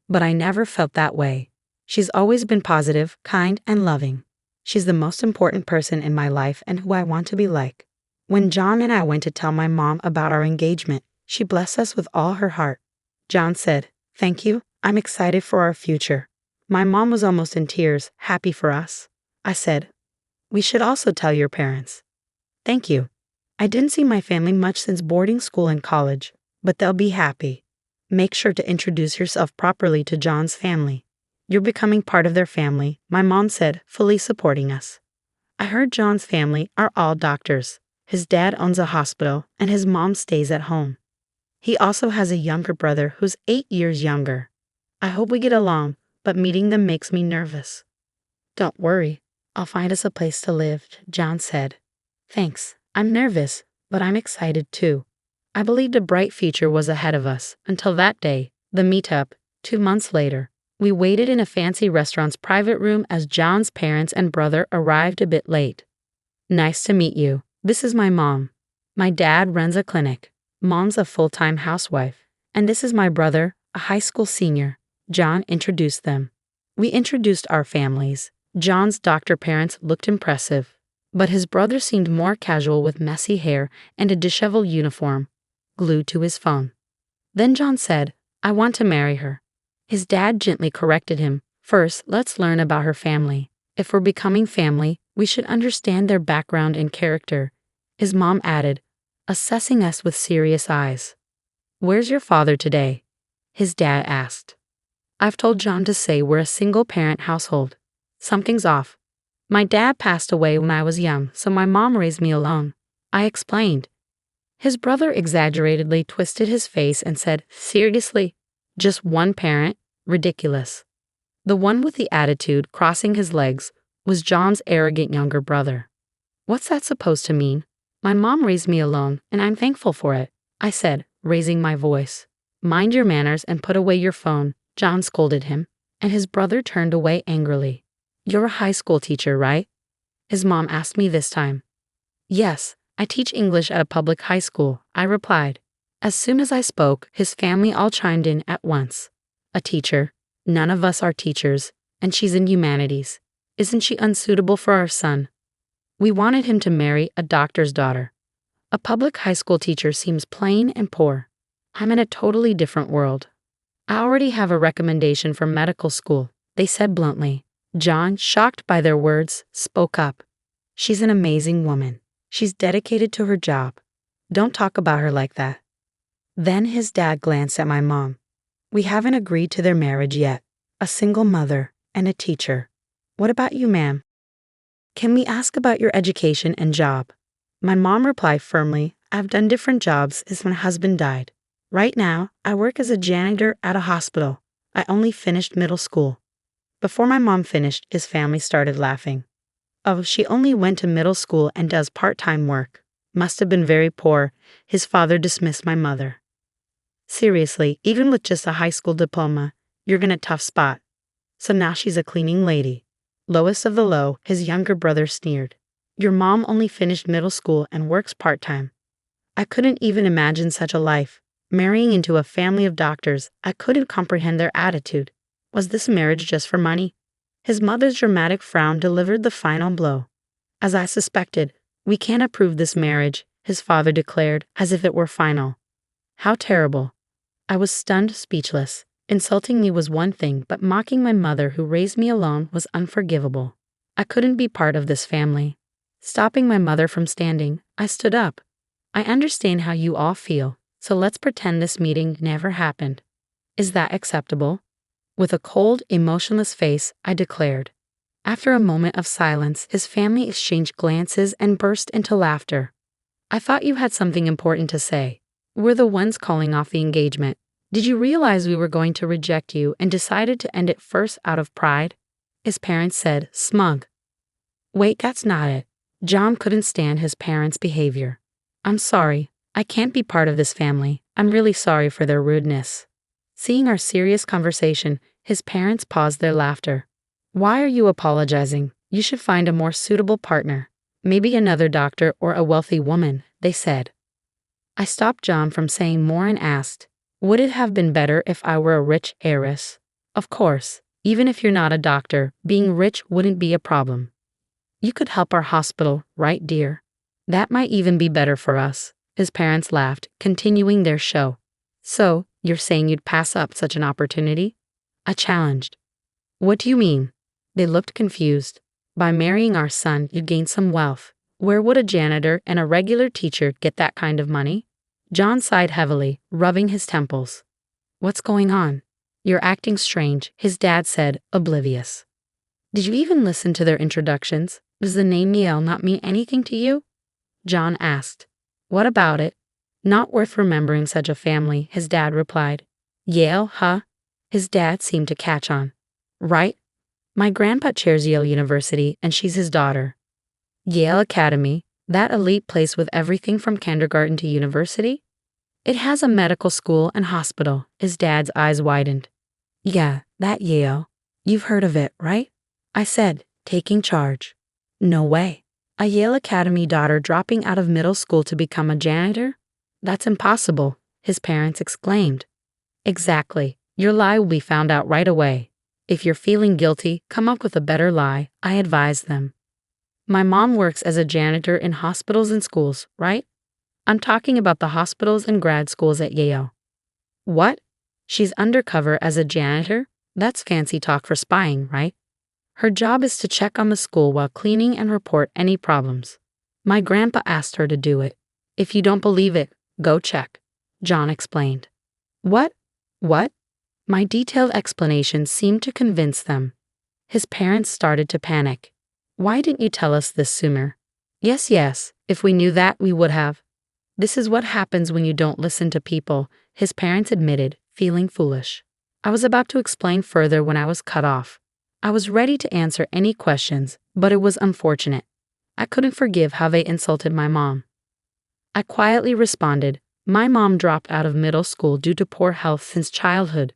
Speaker 1: But I never felt that way. She's always been positive, kind, and loving. She's the most important person in my life and who I want to be like. When John and I went to tell my mom about our engagement, she blessed us with all her heart. John said, "Thank you, I'm excited for our future." My mom was almost in tears, happy for us. I said, "We should also tell your parents." "Thank you. I didn't see my family much since boarding school and college, but they'll be happy. Make sure to introduce yourself properly to John's family. You're becoming part of their family," my mom said, fully supporting us. I heard John's family are all doctors. His dad owns a hospital, and his mom stays at home. He also has a younger brother who's 8 years younger. I hope we get along, but meeting them makes me nervous. "Don't worry, I'll find us a place to live," John said. "Thanks. I'm nervous, but I'm excited too." I believed a bright future was ahead of us until that day, the meetup, 2 months later. We waited in a fancy restaurant's private room as John's parents and brother arrived a bit late. "Nice to meet you. This is my mom. My dad runs a clinic. Mom's a full-time housewife. And this is my brother, a high school senior." John introduced them. We introduced our families. John's doctor parents looked impressive, but his brother seemed more casual with messy hair and a disheveled uniform, glued to his phone. Then John said, "I want to marry her." His dad gently corrected him. "First, let's learn about her family. If we're becoming family, we should understand their background and character," his mom added, assessing us with serious eyes. "Where's your father today?" his dad asked. I've told John to say we're a single-parent household. Something's off. My dad passed away when I was young, so my mom raised me alone, I explained. His brother exaggeratedly twisted his face and said, "Seriously? Just one parent? Ridiculous." The one with the attitude crossing his legs was John's arrogant younger brother. "What's that supposed to mean? My mom raised me alone, and I'm thankful for it," I said, raising my voice. "Mind your manners and put away your phone," John scolded him, and his brother turned away angrily. "You're a high school teacher, right?" his mom asked me this time. "Yes, I teach English at a public high school," I replied. As soon as I spoke, his family all chimed in at once. "A teacher? None of us are teachers, and she's in humanities. Isn't she unsuitable for our son?" We wanted him to marry a doctor's daughter. A public high school teacher seems plain and poor. I'm in a totally different world. "I already have a recommendation for medical school," they said bluntly. John, shocked by their words, spoke up. "She's an amazing woman. She's dedicated to her job. Don't talk about her like that." Then his dad glanced at my mom. "We haven't agreed to their marriage yet. A single mother and a teacher. What about you, ma'am? Can we ask about your education and job?" My mom replied firmly, "I've done different jobs since my husband died. Right now, I work as a janitor at a hospital. I only finished middle school." Before my mom finished, his family started laughing. "Oh, she only went to middle school and does part-time work. Must have been very poor. His father dismissed my mother. Seriously, even with just a high school diploma, you're in a tough spot. So now she's a cleaning lady. Lowest of the low, his younger brother sneered. Your mom only finished middle school and works part-time. I couldn't even imagine such a life. Marrying into a family of doctors, I couldn't comprehend their attitude. Was this marriage just for money? His mother's dramatic frown delivered the final blow. As I suspected, we can't approve this marriage, his father declared, as if it were final. How terrible. I was stunned, speechless. Insulting me was one thing, but mocking my mother who raised me alone was unforgivable. I couldn't be part of this family. Stopping my mother from standing, I stood up. I understand how you all feel, so let's pretend this meeting never happened. Is that acceptable? With a cold, emotionless face, I declared. After a moment of silence, his family exchanged glances and burst into laughter. I thought you had something important to say. We're the ones calling off the engagement. Did you realize we were going to reject you and decided to end it first out of pride? His parents said, smug. Wait, that's not it. John couldn't stand his parents' behavior. I'm sorry. I can't be part of this family. I'm really sorry for their rudeness. Seeing our serious conversation, his parents paused their laughter. Why are you apologizing? You should find a more suitable partner. Maybe another doctor or a wealthy woman, they said. I stopped John from saying more and asked, would it have been better if I were a rich heiress? Of course, even if you're not a doctor, being rich wouldn't be a problem. You could help our hospital, right, dear? That might even be better for us. His parents laughed, continuing their show. So, you're saying you'd pass up such an opportunity? I challenged. What do you mean? They looked confused. By marrying our son, you'd gain some wealth. Where would a janitor and a regular teacher get that kind of money? John sighed heavily, rubbing his temples. What's going on? You're acting strange, his dad said, oblivious. Did you even listen to their introductions? Does the name Yale not mean anything to you? John asked. What about it? Not worth remembering such a family, his dad replied. Yale, huh? His dad seemed to catch on. Right? My grandpa chairs Yale University, and she's his daughter. Yale Academy, that elite place with everything from kindergarten to university? It has a medical school and hospital. His dad's eyes widened. Yeah, that Yale. You've heard of it, right? I said, taking charge. No way. A Yale Academy daughter dropping out of middle school to become a janitor? That's impossible, his parents exclaimed. Exactly. Your lie will be found out right away. If you're feeling guilty, come up with a better lie, I advised them. My mom works as a janitor in hospitals and schools, right? I'm talking about the hospitals and grad schools at Yale. What? She's undercover as a janitor? That's fancy talk for spying, right? Her job is to check on the school while cleaning and report any problems. My grandpa asked her to do it. If you don't believe it, go check, John explained. What? What? My detailed explanation seemed to convince them. His parents started to panic. Why didn't you tell us this sooner? Yes, if we knew that, we would have. This is what happens when you don't listen to people, his parents admitted, feeling foolish. I was about to explain further when I was cut off. I was ready to answer any questions, but it was unfortunate. I couldn't forgive how they insulted my mom. I quietly responded, my mom dropped out of middle school due to poor health since childhood.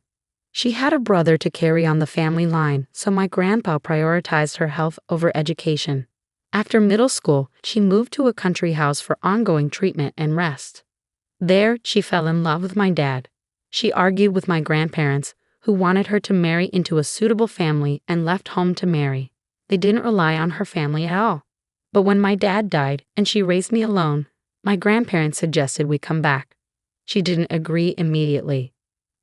Speaker 1: She had a brother to carry on the family line, so my grandpa prioritized her health over education. After middle school, she moved to a country house for ongoing treatment and rest. There, she fell in love with my dad. She argued with my grandparents, who wanted her to marry into a suitable family and left home to marry. They didn't rely on her family at all. But when my dad died and she raised me alone, my grandparents suggested we come back. She didn't agree immediately.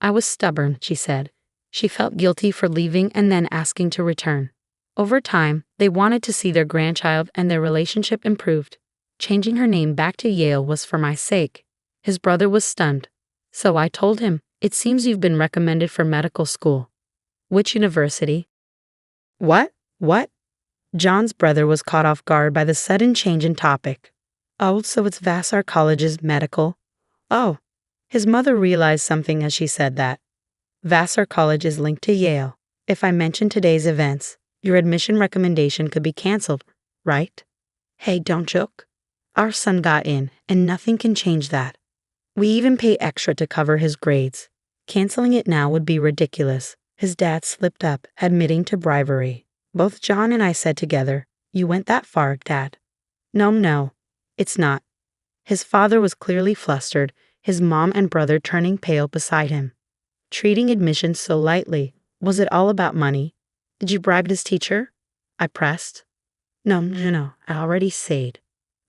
Speaker 1: I was stubborn, she said. She felt guilty for leaving and then asking to return. Over time, they wanted to see their grandchild and their relationship improved. Changing her name back to Yale was for my sake. His brother was stunned. So I told him, it seems you've been recommended for medical school. Which university? What? John's brother was caught off guard by the sudden change in topic. Oh, so it's Vassar College's medical? Oh. His mother realized something as she said that. Vassar College is linked to Yale. If I mention today's events, your admission recommendation could be canceled, right? Hey, don't joke. Our son got in, and nothing can change that. We even pay extra to cover his grades. Canceling it now would be ridiculous. His dad slipped up, admitting to bribery. Both John and I said together, "You went that far, Dad." No, it's not. His father was clearly flustered, his mom and brother turning pale beside him. Treating admissions so lightly, was it all about money? Did you bribe his teacher? I pressed. No, I already said.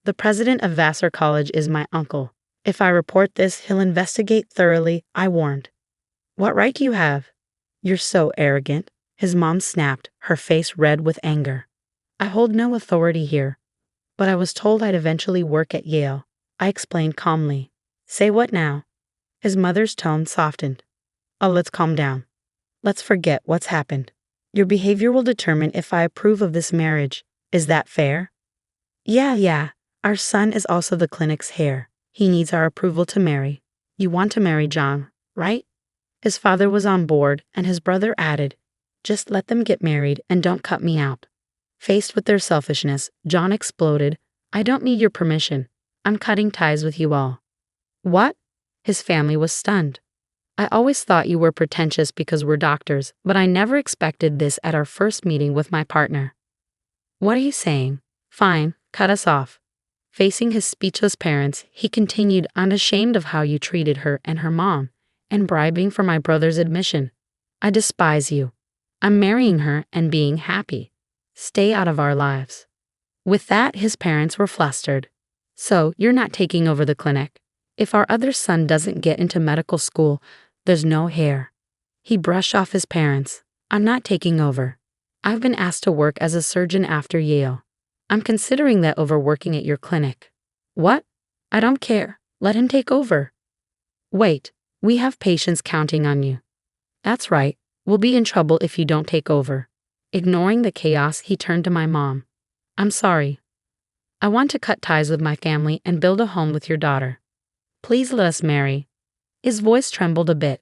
Speaker 1: The president of Vassar College is my uncle. If I report this, he'll investigate thoroughly, I warned. What right do you have? You're so arrogant, his mom snapped, her face red with anger. I hold no authority here, but I was told I'd eventually work at Yale. I explained calmly. Say what now? His mother's tone softened. Oh, let's calm down. Let's forget what's happened. Your behavior will determine if I approve of this marriage. Is that fair? Yeah. Our son is also the clinic's heir. He needs our approval to marry. You want to marry John, right? His father was on board, and his brother added, just let them get married and don't cut me out. Faced with their selfishness, John exploded, I don't need your permission. I'm cutting ties with you all. What? His family was stunned. I always thought you were pretentious because we're doctors, but I never expected this at our first meeting with my partner. What are you saying? Fine, cut us off. Facing his speechless parents, he continued, unashamed of how you treated her and her mom, and bribing for my brother's admission. I despise you. I'm marrying her and being happy. Stay out of our lives. With that, his parents were flustered. So, you're not taking over the clinic. If our other son doesn't get into medical school, there's no heir. He brushed off his parents. I'm not taking over. I've been asked to work as a surgeon after Yale. I'm considering that over working at your clinic. What? I don't care. Let him take over. Wait, we have patients counting on you. That's right. We'll be in trouble if you don't take over. Ignoring the chaos, he turned to my mom. I'm sorry. I want to cut ties with my family and build a home with your daughter. Please let us marry. His voice trembled a bit.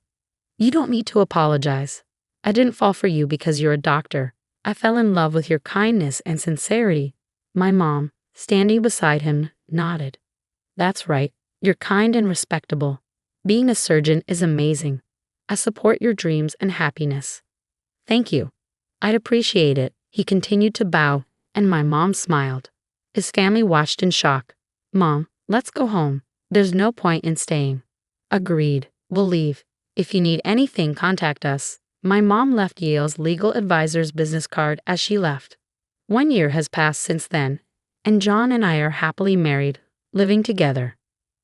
Speaker 1: You don't need to apologize. I didn't fall for you because you're a doctor. I fell in love with your kindness and sincerity. My mom, standing beside him, nodded. That's right. You're kind and respectable. Being a surgeon is amazing. I support your dreams and happiness. Thank you. I'd appreciate it. He continued to bow, and my mom smiled. His family watched in shock. Mom, let's go home. There's no point in staying. Agreed. We'll leave. If you need anything, contact us. My mom left Yale's legal advisor's business card as she left. 1 year has passed since then, and John and I are happily married, living together.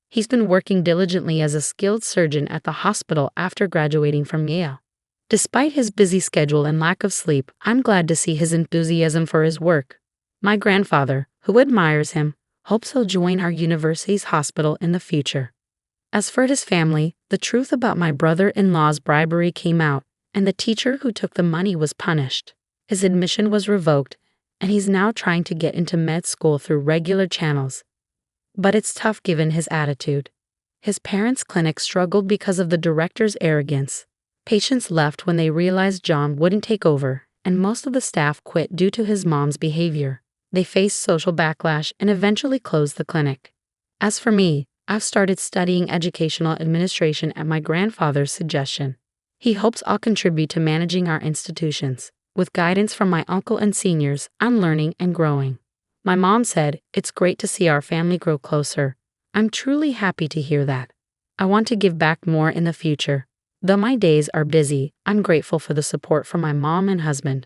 Speaker 1: He's been working diligently as a skilled surgeon at the hospital after graduating from Yale. Despite his busy schedule and lack of sleep, I'm glad to see his enthusiasm for his work. My grandfather, who admires him, hopes he'll join our university's hospital in the future. As for his family, the truth about my brother-in-law's bribery came out, and the teacher who took the money was punished. His admission was revoked, and he's now trying to get into med school through regular channels. But it's tough given his attitude. His parents' clinic struggled because of the director's arrogance. Patients left when they realized John wouldn't take over, and most of the staff quit due to his mom's behavior. They faced social backlash and eventually closed the clinic. As for me, I've started studying educational administration at my grandfather's suggestion. He hopes I'll contribute to managing our institutions. With guidance from my uncle and seniors, I'm learning and growing. My mom said, it's great to see our family grow closer. I'm truly happy to hear that. I want to give back more in the future. Though my days are busy, I'm grateful for the support from my mom and husband.